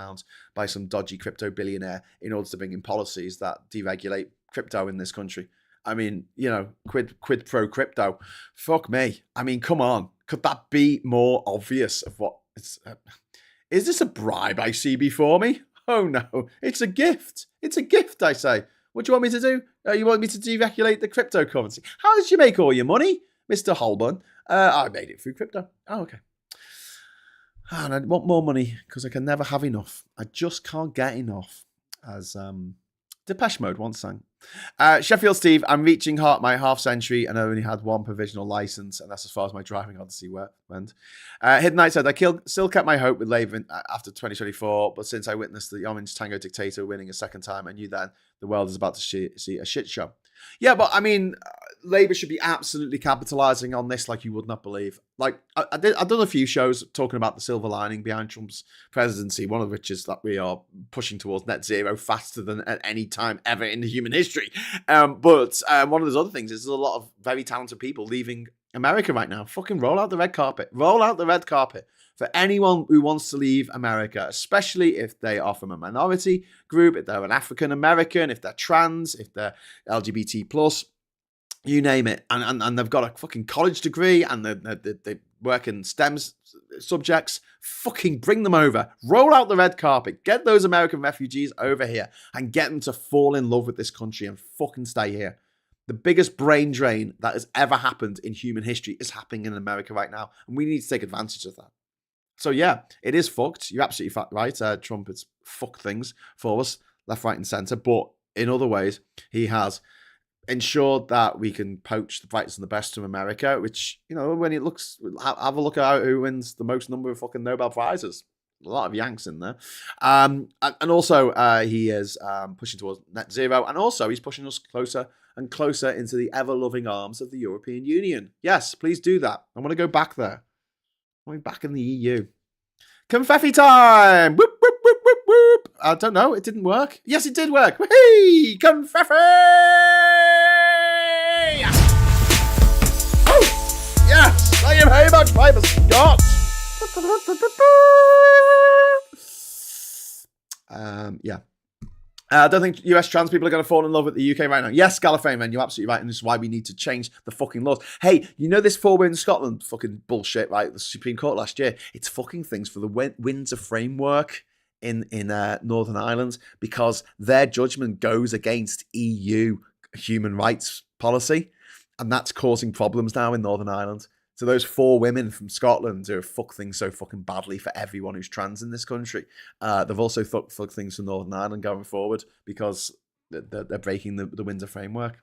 by some dodgy crypto billionaire in order to bring in policies that deregulate crypto in this country. I mean, you know, quid pro crypto. Fuck me. I mean, come on. Could that be more obvious of what it's... is this a bribe I see before me? Oh no, it's a gift. It's a gift, I say. What do you want me to do? You want me to deregulate the cryptocurrency? How did you make all your money, Mr. Holborn? I made it through crypto. Oh, okay. And I want more money because I can never have enough. I just can't get enough, as Depeche Mode once sang. Sheffield Steve, I'm reaching my half century and I only had one provisional license, and that's as far as my driving odyssey went. Hidden Knight said, I still kept my hope with Labour after 2024, but since I witnessed the Orange Tango dictator winning a second time, I knew then the world is about to see a shit show. Yeah, but I mean, Labour should be absolutely capitalising on this like you would not believe. Like, I've done a few shows talking about the silver lining behind Trump's presidency, one of which is that we are pushing towards net zero faster than at any time ever in human history. But one of those other things is there's a lot of very talented people leaving America right now. Fucking roll out the red carpet. Roll out the red carpet for anyone who wants to leave America, especially if they are from a minority group, if they're an African American, if they're trans, if they're LGBT+, you name it. And they've got a fucking college degree and they work in STEM subjects. Fucking bring them over. Roll out the red carpet. Get those American refugees over here and get them to fall in love with this country and fucking stay here. The biggest brain drain that has ever happened in human history is happening in America right now. And we need to take advantage of that. So yeah, it is fucked. You're absolutely right. Trump has fucked things for us, left, right and centre. But in other ways, he has ensured that we can poach the brightest and the best from America, which, you know, when it looks, have a look at who wins the most number of fucking Nobel Prizes. a lot of Yanks in there. And also, he is pushing towards net zero. And also, he's pushing us closer and closer into the ever-loving arms of the European Union. Yes, please do that. I want to go back there. I want to be back in the EU. Confetti time! Whoop, whoop, whoop, whoop, whoop. I don't know. It didn't work. Yes, it did work. Hey, confetti! Yes! Oh, yes! Thank you very much, Piper Scott. Yeah. I don't think US trans people are going to fall in love with the UK right now. Yes, Gallifreyan, you're absolutely right, and this is why we need to change the fucking laws. Hey, you know this 4 Winds Scotland fucking bullshit, right? The Supreme Court last year. It's fucking things for the Windsor framework in Northern Ireland, because their judgment goes against EU human rights policy, and that's causing problems now in Northern Ireland. So those 4 women from Scotland who have fucked things so fucking badly for everyone who's trans in this country, they've also fucked things for Northern Ireland going forward, because they're breaking the Windsor framework.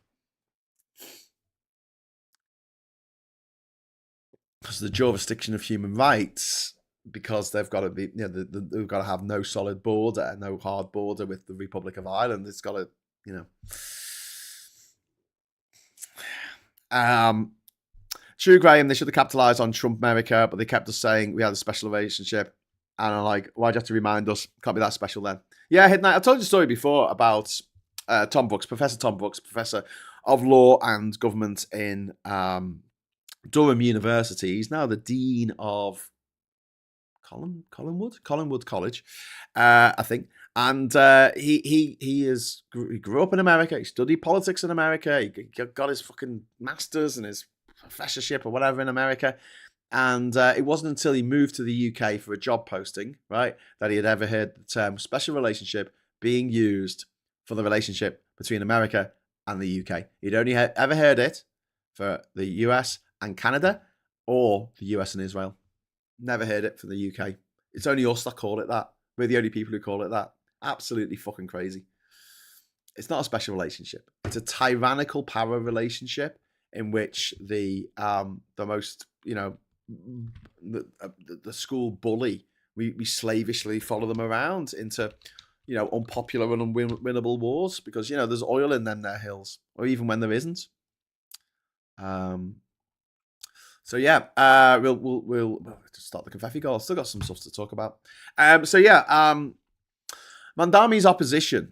Because the jurisdiction of human rights, because they've got to be, they've got to have no solid border, no hard border with the Republic of Ireland. It's got to, True, Graham, they should have capitalised on Trump America, but they kept us saying we had a special relationship. And I'm like, why'd you have to remind us? Can't be that special then. Yeah, Hidden Knight, I told you a story before about Professor Tom Brooks, Professor of Law and Government in Durham University. He's now the Dean of Collinwood College, I think. And he grew up in America. He studied politics in America. He got his fucking masters and his professorship or whatever in America, and it wasn't until he moved to the UK for a job posting, right, that he had ever heard the term special relationship being used for the relationship between America and the UK. He'd only ever heard it for the US and Canada, or the US and Israel. Never heard it for the UK. It's only us that call it that. We're the only people who call it that. Absolutely fucking crazy. It's not a special relationship. It's a tyrannical power relationship in which the most, the school bully, we slavishly follow them around into, unpopular and unwinnable wars, because, there's oil in them there hills, or even when there isn't. So yeah, we'll start the confetti goal. Still got some stuff to talk about. Mamdani's opposition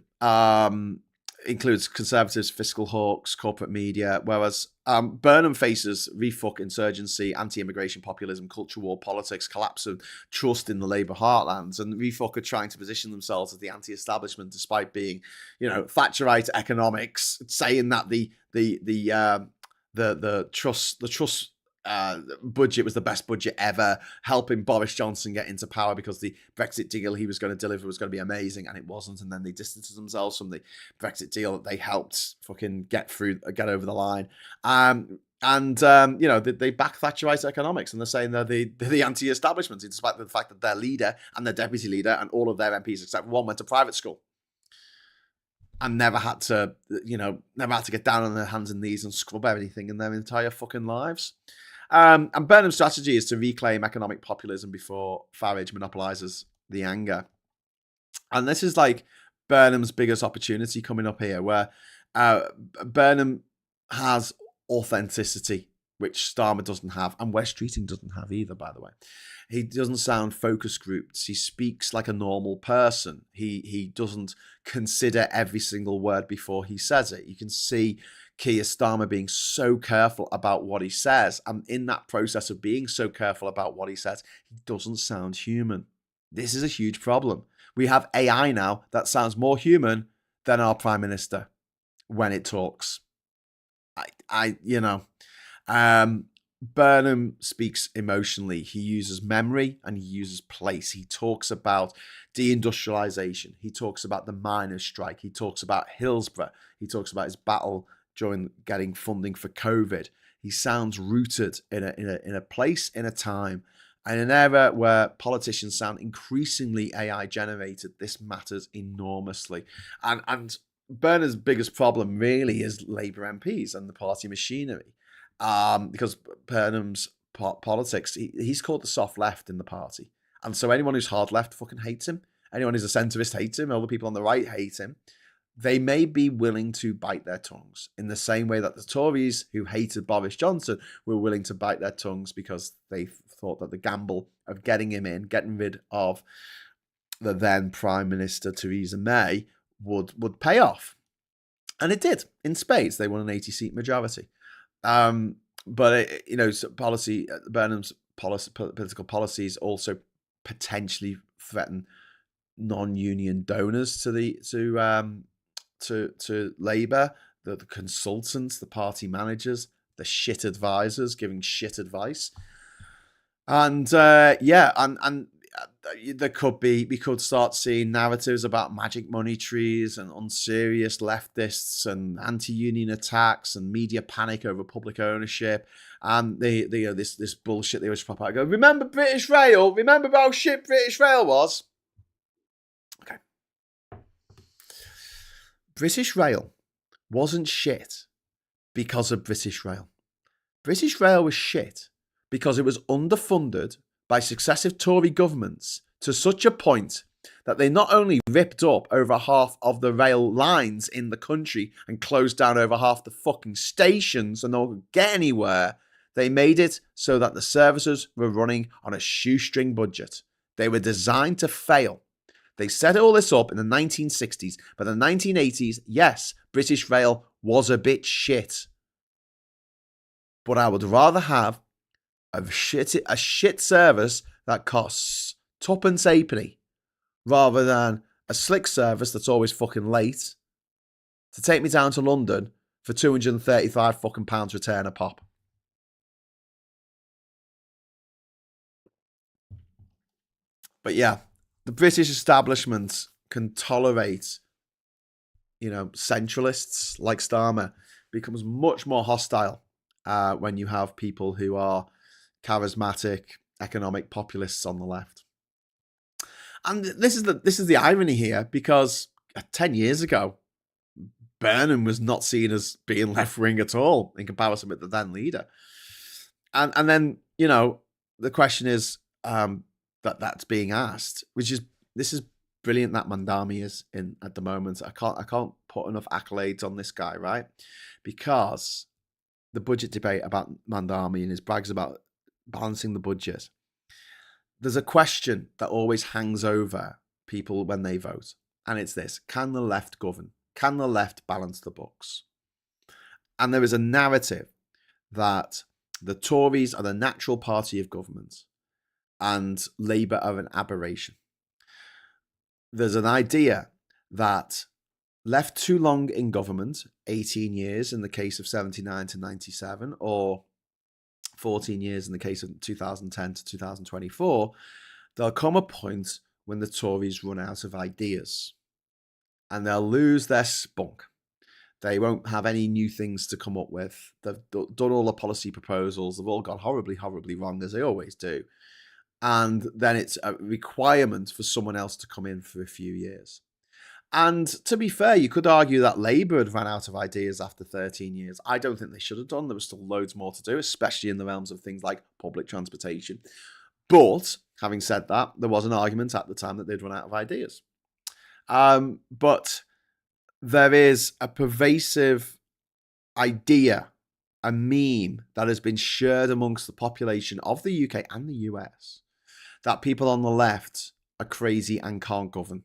includes conservatives, fiscal hawks, corporate media, whereas Burnham faces refuck insurgency, anti-immigration populism, culture war politics, collapse of trust in the Labour heartlands, and refuck are trying to position themselves as the anti-establishment, despite being, Thatcherite economics, saying that the trust budget was the best budget ever, helping Boris Johnson get into power because the Brexit deal he was going to deliver was going to be amazing, and it wasn't. And then they distanced themselves from the Brexit deal that they helped fucking get over the line. They back Thatcherite economics, and they're saying they're the anti-establishment, despite the fact that their leader and their deputy leader and all of their MPs except one went to private school and never had to get down on their hands and knees and scrub everything in their entire fucking lives. And Burnham's strategy is to reclaim economic populism before Farage monopolizes the anger. And this is like Burnham's biggest opportunity coming up here, where Burnham has authenticity, which Starmer doesn't have, and West Streeting doesn't have either, by the way. He doesn't sound focus grouped. He speaks like a normal person. He doesn't consider every single word before he says it. You can see Keir Starmer being so careful about what he says, and in that process of being so careful about what he says, he doesn't sound human. This is a huge problem. We have AI now that sounds more human than our Prime Minister when it talks. Burnham speaks emotionally. He uses memory and he uses place. He talks about deindustrialization. He talks about the miners' strike. He talks about Hillsborough. He talks about his battle during getting funding for COVID. He sounds rooted in a place, in a time, and an era where politicians sound increasingly AI generated. This matters enormously. And Bernard's biggest problem really is Labour MPs and the party machinery. Because Burnham's politics, he's called the soft left in the party. And so anyone who's hard left fucking hates him. Anyone who's a centrist hates him. All the people on the right hate him. They may be willing to bite their tongues in the same way that the Tories who hated Boris Johnson were willing to bite their tongues because they thought that the gamble of getting him in, getting rid of the then Prime Minister Theresa May would pay off. And it did in spades. They won an 80-seat majority. But Burnham's political policies also potentially threaten non-union donors to Labour, the consultants, the party managers, the shit advisors giving shit advice, and we could start seeing narratives about magic money trees and unserious leftists and anti-union attacks and media panic over public ownership and this bullshit they always pop out. Go, remember British Rail? Remember how shit British Rail was? Okay, British Rail wasn't shit because of British Rail. British Rail was shit because it was underfunded by successive Tory governments to such a point that they not only ripped up over half of the rail lines in the country and closed down over half the fucking stations and no one could get anywhere, they made it so that the services were running on a shoestring budget. They were designed to fail. They set all this up in the 1960s, but in the 1980s, yes, British Rail was a bit shit. But I would rather have a shit service that costs tuppence halfpenny rather than a slick service that's always fucking late to take me down to London for £235 fucking pounds return a pop. But yeah, the British establishment can tolerate, centralists like Starmer. Becomes much more hostile when you have people who are charismatic economic populists on the left. And this is the irony here, because 10 years ago, Burnham was not seen as being left-wing at all in comparison with the then leader. And then, the question is that's being asked, this is brilliant that Mamdani is in at the moment. I can't put enough accolades on this guy, right? Because the budget debate about Mamdani and his brags about balancing the budget, there's a question that always hangs over people when they vote, and it's this: can the left govern? Can the left balance the books? And there is a narrative that the Tories are the natural party of government and Labour are an aberration. There's an idea that left too long in government, 18 years in the case of 79 to 97, or 14 years in the case of 2010 to 2024, there'll come a point when the Tories run out of ideas and they'll lose their spunk. They won't have any new things to come up with. They've done all the policy proposals. They've all gone horribly, horribly wrong, as they always do. And then it's a requirement for someone else to come in for a few years. And to be fair, you could argue that Labour had ran out of ideas after 13 years. I don't think they should have done. There was still loads more to do, especially in the realms of things like public transportation. But having said that, there was an argument at the time that they'd run out of ideas. But there is a pervasive idea, a meme that has been shared amongst the population of the UK and the US, that people on the left are crazy and can't govern.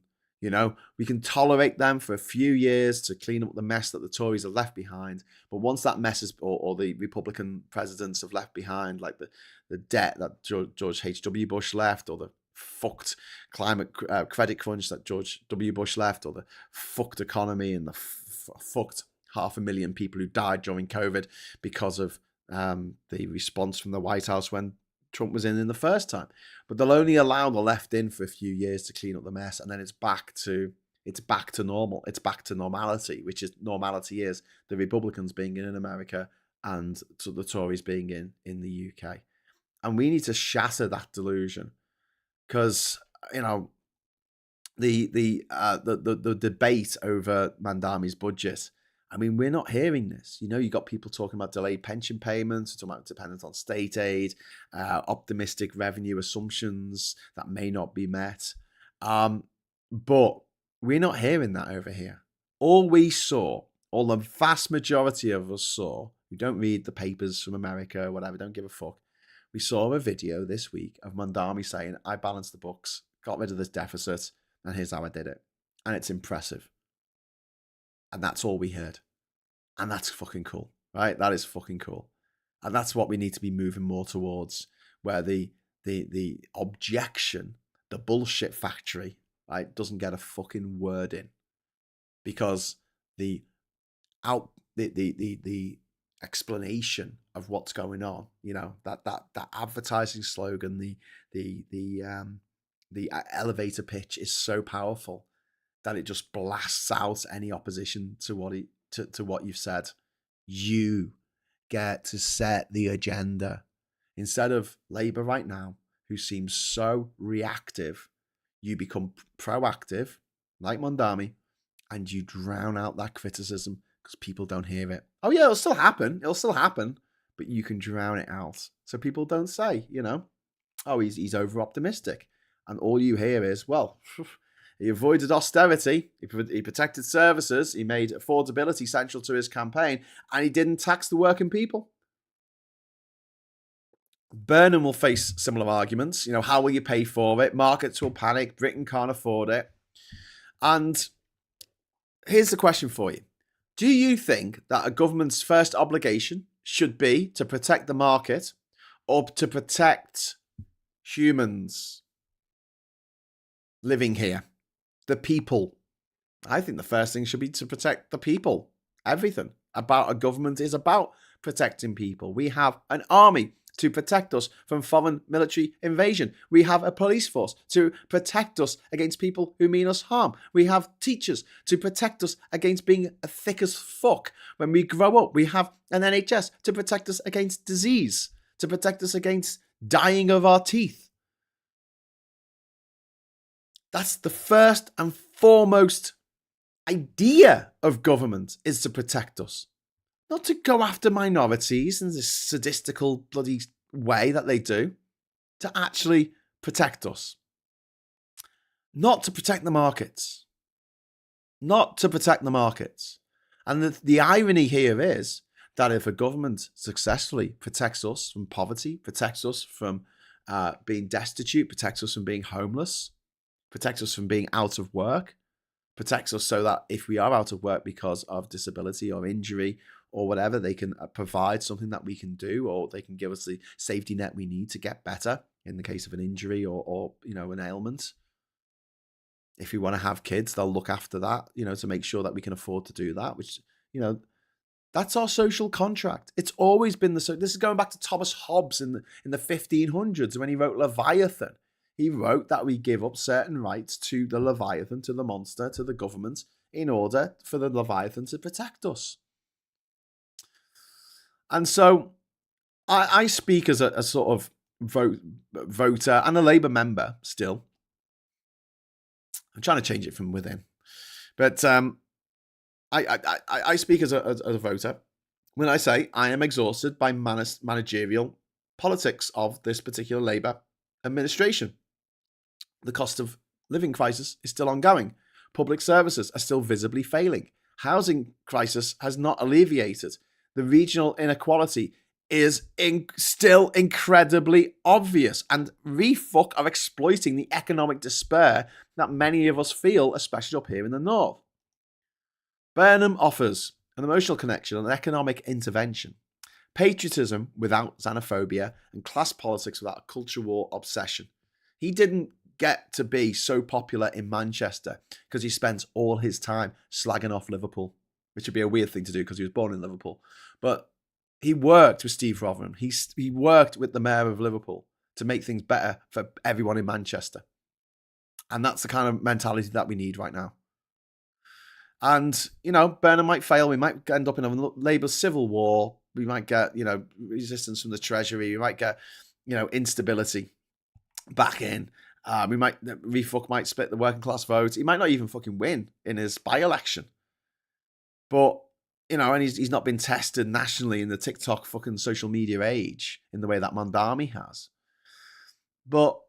We can tolerate them for a few years to clean up the mess that the Tories have left behind. But once that mess is, or the Republican presidents have left behind, like the debt that George H.W. Bush left, or the fucked climate credit crunch that George W. Bush left, or the fucked economy and the fucked 500,000 people who died during COVID because of the response from the White House when Trump was in the first time. But they'll only allow the left in for a few years to clean up the mess, and then it's back to normal. It's back to normality, which is normality is the Republicans being in America and the Tories being in the UK. And we need to shatter that delusion, because the debate over Mamdani's budget, I mean, we're not hearing this. You know, you got people talking about delayed pension payments, talking about dependence on state aid, optimistic revenue assumptions that may not be met. But we're not hearing that over here. All we saw, all the vast majority of us saw, who don't read the papers from America or whatever, don't give a fuck, we saw a video this week of Mamdani saying, I balanced the books, got rid of this deficit, and here's how I did it. And it's impressive. And that's all we heard. And that's fucking cool, right? That is fucking cool. And that's what we need to be moving more towards, where the objection, the bullshit factory, right, doesn't get a fucking word in. Because the explanation of what's going on, you know, that advertising slogan, the elevator pitch is so powerful that it just blasts out any opposition to what you've said. You get to set the agenda. Instead of Labour right now, who seems so reactive, you become proactive, like Mamdani, and you drown out that criticism because people don't hear it. Oh yeah, it'll still happen. But you can drown it out. So people don't say, you know, oh, he's over-optimistic. And all you hear is, well, he avoided austerity, he protected services, he made affordability central to his campaign, and he didn't tax the working people. Burnham will face similar arguments. You know, how will you pay for it? Markets will panic. Britain can't afford it. And here's the question for you. Do you think that a government's first obligation should be to protect the market or to protect humans living here? The people. I think the first thing should be to protect the people. Everything about a government is about protecting people. We have an army to protect us from foreign military invasion. We have a police force to protect us against people who mean us harm. We have teachers to protect us against being thick as fuck when we grow up. We have an NHS to protect us against disease, to protect us against dying of our teeth. That's the first and foremost idea of government, is to protect us. Not to go after minorities in this sadistical bloody way that they do. To actually protect us. Not to protect the markets. Not to protect the markets. And the irony here is that if a government successfully protects us from poverty, protects us from being destitute, protects us from being homeless, protects us from being out of work, protects us so that if we are out of work because of disability or injury or whatever, they can provide something that we can do, or they can give us the safety net we need to get better in the case of an injury or you know, an ailment. If we want to have kids, they'll look after that, you know, to make sure that we can afford to do that, which, you know, that's our social contract. It's always been this is going back to Thomas Hobbes in the 1500s when he wrote Leviathan. He wrote that we give up certain rights to the Leviathan, to the monster, to the government, in order for the Leviathan to protect us. And so I speak as a sort of voter and a Labour member still. I'm trying to change it from within. But I speak as a voter when I say I am exhausted by managerial politics of this particular Labour administration. The cost of living crisis is still ongoing. Public services are still visibly failing. Housing crisis has not alleviated. The regional inequality is still incredibly obvious, and refuck are exploiting the economic despair that many of us feel, especially up here in the north. Burnham offers an emotional connection and an economic intervention, patriotism without xenophobia, and class politics without a culture war obsession. He didn't get to be so popular in Manchester because he spent all his time slagging off Liverpool, which would be a weird thing to do because he was born in Liverpool. But he worked with Steve Rotherham. He worked with the mayor of Liverpool to make things better for everyone in Manchester. And that's the kind of mentality that we need right now. And, you know, Burnham might fail. We might end up in a Labour civil war. We might get, you know, resistance from the Treasury. We might get, you know, instability back in. Refuck might split the working class vote. He might not even fucking win in his by-election. But and he's not been tested nationally in the TikTok fucking social media age in the way that Mamdani has. But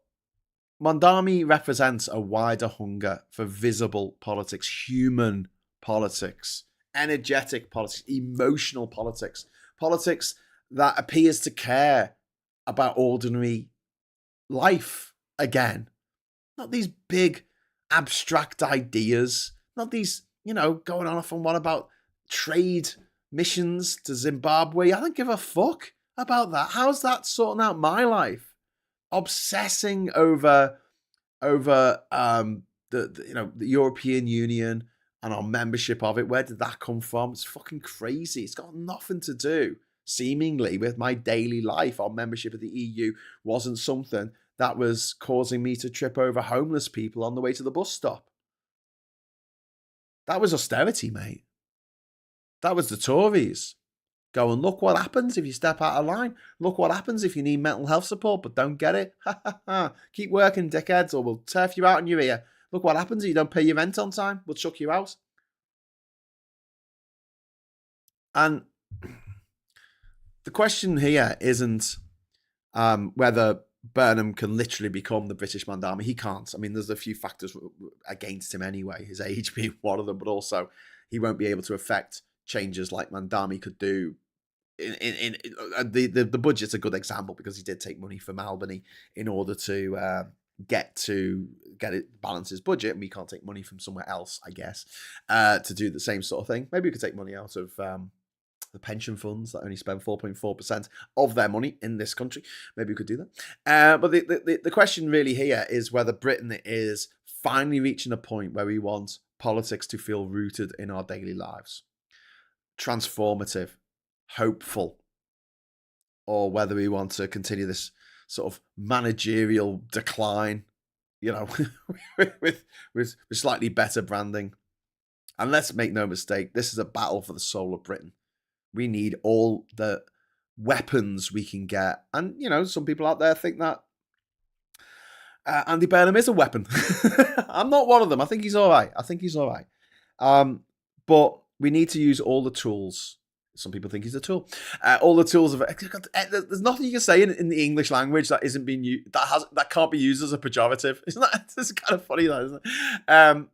Mamdani represents a wider hunger for visible politics, human politics, energetic politics, emotional politics, politics that appears to care about ordinary life again. Not these big abstract ideas, not these, going on and what about trade missions to Zimbabwe. I don't give a fuck about that. How's that sorting out my life? Obsessing over the European Union and our membership of it. Where did that come from? It's fucking crazy. It's got nothing to do, seemingly, with my daily life. Our membership of the EU wasn't something that was causing me to trip over homeless people on the way to the bus stop. That was austerity, mate. That was the Tories. Go and look what happens if you step out of line. Look what happens if you need mental health support but don't get it. Keep working, dickheads, or we'll turf you out in your ear. Look what happens if you don't pay your rent on time. We'll chuck you out. And the question here isn't whether Burnham can literally become the British Mamdani. He can't. I mean, there's a few factors against him anyway, his age being one of them, but also he won't be able to affect changes like Mamdani could do. The budget's a good example because he did take money from Albany in order to get it balance his budget, and we can't take money from somewhere else, I guess, to do the same sort of thing. Maybe we could take money out of the pension funds that only spend 4.4% of their money in this country. Maybe we could do that. But the question really here is whether Britain is finally reaching a point where we want politics to feel rooted in our daily lives, transformative, hopeful, or whether we want to continue this sort of managerial decline, with slightly better branding. And let's make no mistake, this is a battle for the soul of Britain. We need all the weapons we can get. And, some people out there think that Andy Burnham is a weapon. I'm not one of them. I think he's all right. But we need to use all the tools. Some people think he's a tool. All the tools of there's nothing you can say in the English language that isn't being used, that can't be used as a pejorative. Isn't that? It's kind of funny, though, isn't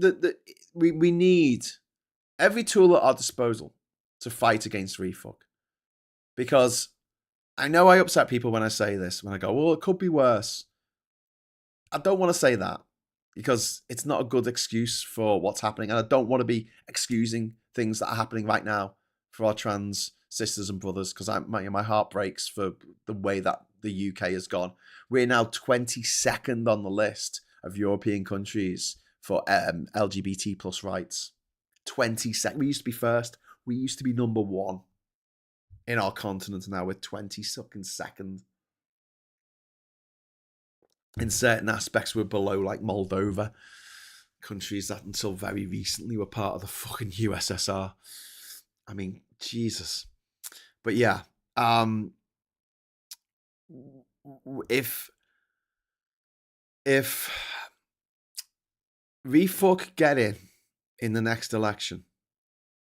it? We need every tool at our disposal to fight against refuck. Because I know I upset people when I say this, when I go, well, it could be worse. I don't want to say that because it's not a good excuse for what's happening. And I don't want to be excusing things that are happening right now for our trans sisters and brothers, because my heart breaks for the way that the UK has gone. We're now 22nd on the list of European countries for LGBT plus rights. 22nd. We used to be first. We used to be number one in our continent. Now we're 22nd. In certain aspects, we're below like Moldova, countries that until very recently were part of the fucking USSR. I mean, Jesus. But yeah, if refuck get in the next election,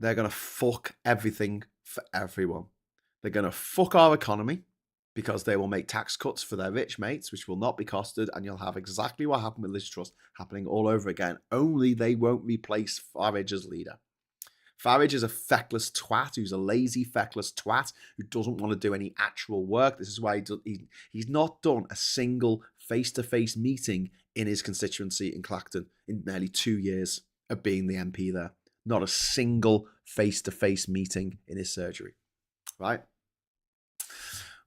they're going to fuck everything for everyone. They're going to fuck our economy because they will make tax cuts for their rich mates, which will not be costed, and you'll have exactly what happened with Liz Truss happening all over again, only they won't replace Farage as leader. Farage is a feckless twat who's a lazy, feckless twat who doesn't want to do any actual work. This is why he's not done a single face-to-face meeting in his constituency in Clacton in nearly 2 years of being the MP there. Not a single face-to-face meeting in his surgery, right?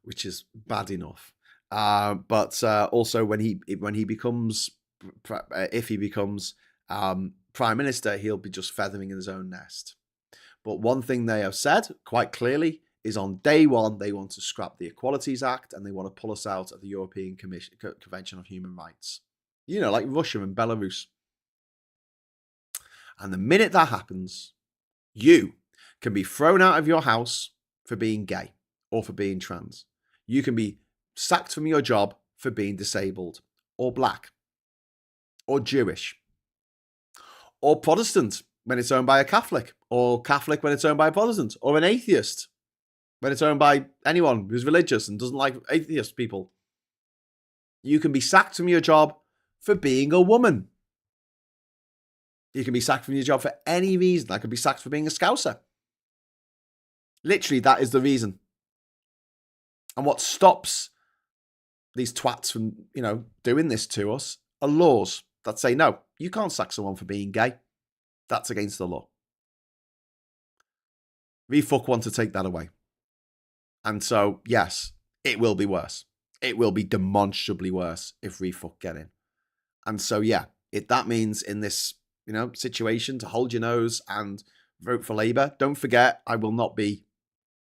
Which is bad enough. But also when he becomes, if he becomes Prime Minister, he'll be just feathering in his own nest. But one thing they have said quite clearly is on day one, they want to scrap the Equalities Act and they want to pull us out of the European Convention on Human Rights. Like Russia and Belarus. And the minute that happens, you can be thrown out of your house for being gay or for being trans. You can be sacked from your job for being disabled or black or Jewish or Protestant when it's owned by a Catholic, or Catholic when it's owned by a Protestant, or an atheist when it's owned by anyone who's religious and doesn't like atheist people. You can be sacked from your job for being a woman. You can be sacked from your job for any reason. I could be sacked for being a Scouser. Literally, that is the reason. And what stops these twats from, doing this to us are laws that say, no, you can't sack someone for being gay. That's against the law. Refuck want to take that away. And so, yes, it will be worse. It will be demonstrably worse if Refuck get in. And so, yeah, if that means in this, situation to hold your nose and vote for Labour, don't forget, I will not be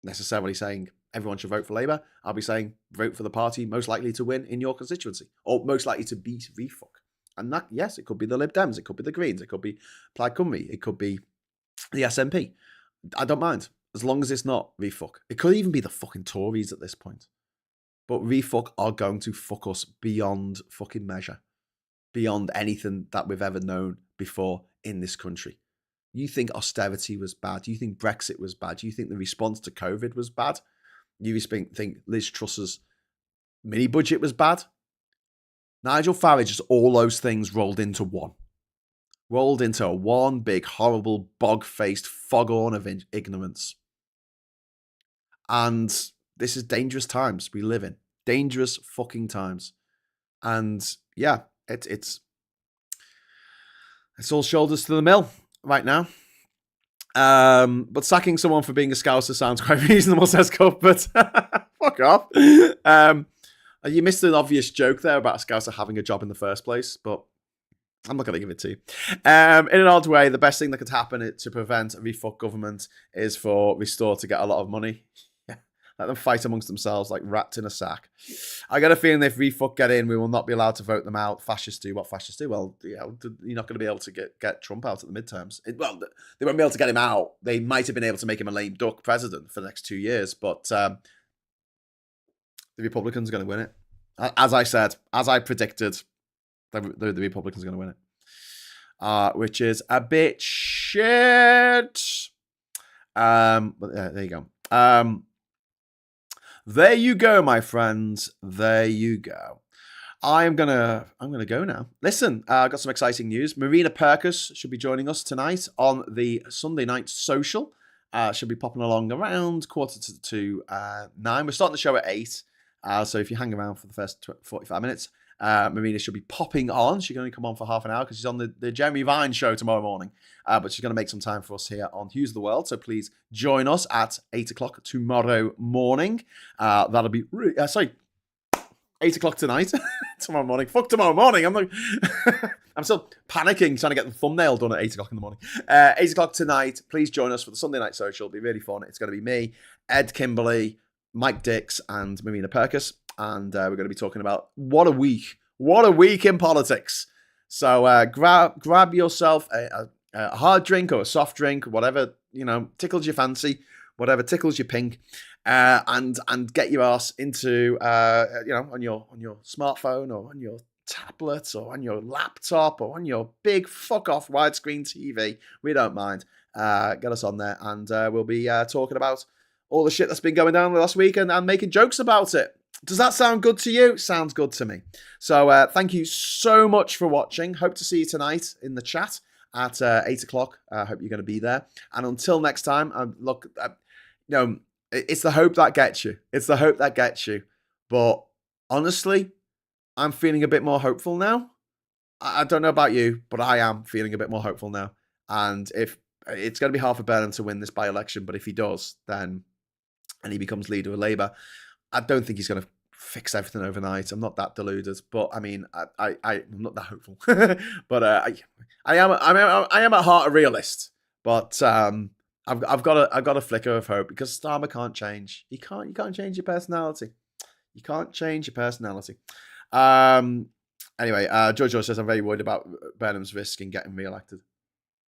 necessarily saying everyone should vote for Labour. I'll be saying vote for the party most likely to win in your constituency, or most likely to beat Refuck. And that, yes, it could be the Lib Dems, it could be the Greens, it could be Plaid Cymru, it could be the SNP. I don't mind, as long as it's not Refuck. It could even be the fucking Tories at this point. But Refuck are going to fuck us beyond fucking measure. Beyond anything that we've ever known before in this country. You think austerity was bad? You think Brexit was bad? You think the response to COVID was bad? You think Liz Truss's mini budget was bad? Nigel Farage is all those things rolled into one. Rolled into one big, horrible, bog-faced foghorn of ignorance. And this is dangerous times we live in. Dangerous fucking times. And yeah, it's all shoulders to the mill right now. But sacking someone for being a Scouser sounds quite reasonable, says Cup, but fuck off. You missed an obvious joke there about a Scouser having a job in the first place, but I'm not going to give it to you. In an odd way, the best thing that could happen to prevent a Refuck government is for Restore to get a lot of money. Let them fight amongst themselves like rats in a sack. I got a feeling if Refuck get in, we will not be allowed to vote them out. Fascists do what fascists do. Well, you're not going to be able to get Trump out at the midterms. They won't be able to get him out. They might have been able to make him a lame duck president for the next 2 years, but the Republicans are going to win it. As I said, as I predicted, the Republicans are going to win it, which is a bit shit. But there you go. There you go, my friends. There you go. I'm gonna go now. Listen, I've got some exciting news. Marina Perkis should be joining us tonight on the Sunday Night Social. Should be popping along around 8:45. We're starting the show at 8. So if you hang around for the first 45 minutes, Marina should be popping on. She can only come on for half an hour because she's on the Jeremy Vine show tomorrow morning. But she's going to make some time for us here on Hughes of the World. So please join us at 8 o'clock tomorrow morning. That'll be 8 o'clock tonight. Tomorrow morning. Fuck tomorrow morning. I'm still panicking trying to get the thumbnail done at 8 o'clock in the morning. 8 o'clock tonight. Please join us for the Sunday Night Social. It'll be really fun. It's going to be me, Ed Kimberley, Mike Dix, and Marina Perkis. And we're going to be talking about what a week in politics. So grab yourself a hard drink or a soft drink, whatever tickles your fancy, whatever tickles your pink, and get your ass into on your smartphone or on your tablet or on your laptop or on your big fuck off widescreen TV. We don't mind. Get us on there, and we'll be talking about all the shit that's been going down last week and making jokes about it. Does that sound good to you? Sounds good to me. So thank you so much for watching. Hope to see you tonight in the chat at 8 o'clock. I hope you're going to be there. And until next time, it's the hope that gets you. It's the hope that gets you. But honestly, I'm feeling a bit more hopeful now. I don't know about you, but I am feeling a bit more hopeful now. And if it's going to be hard for Burnham to win this by-election, but if he does, then and he becomes leader of Labour, I don't think he's going to fix everything overnight. I'm not that deluded, but I mean, I'm not that hopeful. But I am at heart a realist. But I've got a flicker of hope because Starmer can't change. You can't change your personality. You can't change your personality. Anyway, George says I'm very worried about Burnham's risk in getting re-elected.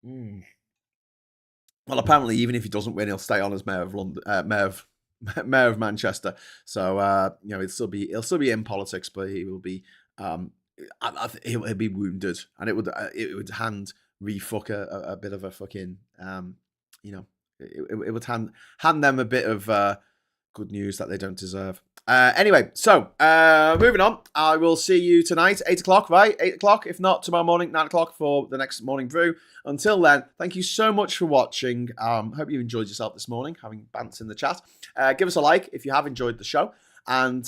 Well, apparently, even if he doesn't win, he'll stay on as mayor of London, mayor of Manchester. So he'll still be in politics, but he will be he'll be wounded, and it would hand refuck a bit of a fucking, it would hand them a bit of good news that they don't deserve. Anyway, so moving on. I will see you tonight, 8 o'clock, right? 8 o'clock. If not, tomorrow morning, 9 o'clock for the next morning brew. Until then, thank you so much for watching. Hope you enjoyed yourself this morning, having bants in the chat. Give us a like if you have enjoyed the show. And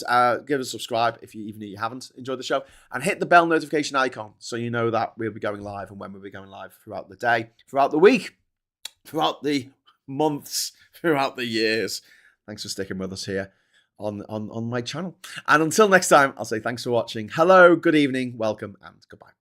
give us a subscribe if you haven't enjoyed the show. And hit the bell notification icon so you know that we'll be going live and when we'll be going live throughout the day, throughout the week, throughout the months, throughout the years. Thanks for sticking with us here on my channel. And until next time, I'll say thanks for watching. Hello, good evening, welcome, and goodbye.